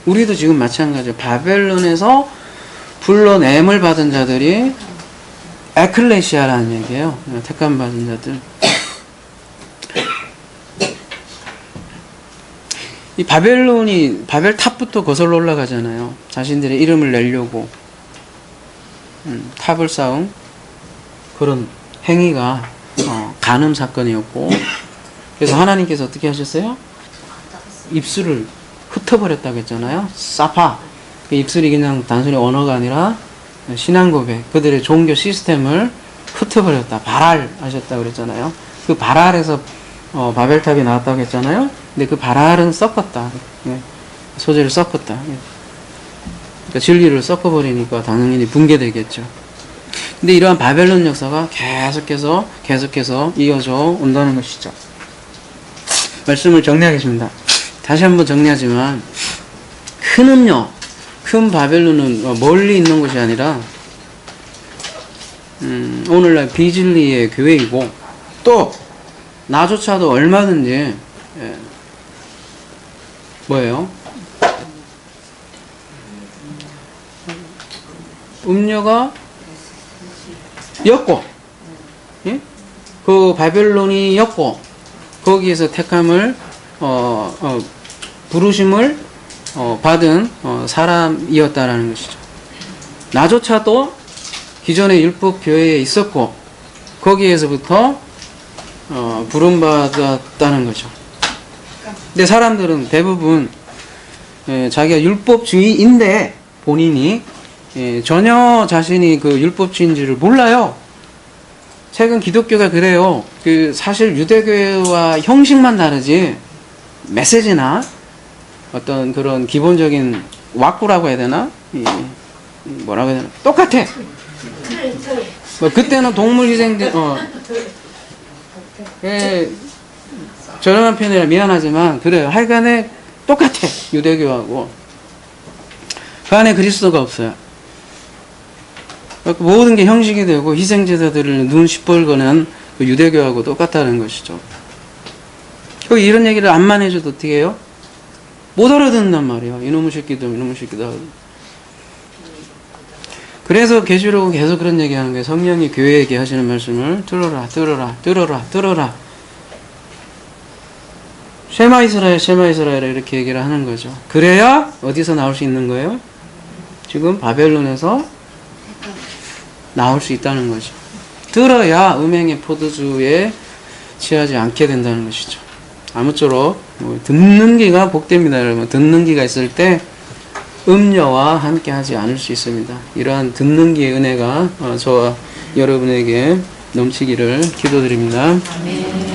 우리도 지금 마찬가지예요. 바벨론에서 불러냄을 받은 자들이 에클레시아라는 얘기예요. 택함 받은 자들. 이 바벨론이 바벨탑부터 거슬러 올라가잖아요. 자신들의 이름을 내려고 탑을 쌓은 그런 행위가 간음 사건이었고, 그래서 하나님께서 어떻게 하셨어요? 입술을 흩어버렸다고 했잖아요. 사파. 그 입술이 그냥 단순히 언어가 아니라 신앙 고백, 그들의 종교 시스템을 흩어버렸다. 발알하셨다고 그랬잖아요. 그 발알에서 바벨탑이 나왔다고 했잖아요. 근데 그 발알은 섞었다. 소재를 섞었다. 그러니까 진리를 섞어버리니까 당연히 붕괴되겠죠. 근데 이러한 바벨론 역사가 계속해서 이어져 온다는 것이죠. 말씀을 정리하겠습니다. 다시 한번 정리하지만, 큰 바벨론은 멀리 있는 것이 아니라 오늘날 비진리의 교회이고, 또 나조차도 얼마든지 뭐예요? 음녀가 였고, 예? 그 바벨론이 였고, 거기에서 택함을 부르심을 받은 사람이었다라는 것이죠. 나조차도 기존의 율법 교회에 있었고, 거기에서부터 부름받았다는 거죠. 근데 사람들은 대부분 자기가 율법주의인데 본인이 전혀 자신이 그 율법주의인지를 몰라요. 최근 기독교가 그래요. 사실 유대교회와 형식만 다르지 메시지나 어떤 그런 기본적인 왁구라고 해야 되나? 뭐라고 해야 되나? 똑같아. 뭐 그때는 동물 희생제 저렴한 편이라 미안하지만 그래요. 하여간에 똑같아. 유대교하고 그 안에 그리스도가 없어요. 모든 게 형식이 되고 희생제사들을 눈 시뻘거는 그 유대교하고 똑같다는 것이죠. 이런 얘기를 안만 해줘도 어떻게 해요? 못 알아듣는단 말이에요. 이놈의 새끼들. 그래서 계시록은 계속 그런 얘기하는 거예요. 성령이 교회에게 하시는 말씀을 들어라. 쉐마 이스라엘 이렇게 얘기를 하는 거죠. 그래야 어디서 나올 수 있는 거예요? 지금 바벨론에서 나올 수 있다는 거죠. 들어야 음행의 포도주에 취하지 않게 된다는 것이죠. 아무쪼록 듣는 귀가 복됩니다, 여러분. 듣는 귀가 있을 때 음녀와 함께 하지 않을 수 있습니다. 이러한 듣는 귀의 은혜가 저와 여러분에게 넘치기를 기도드립니다. 아멘.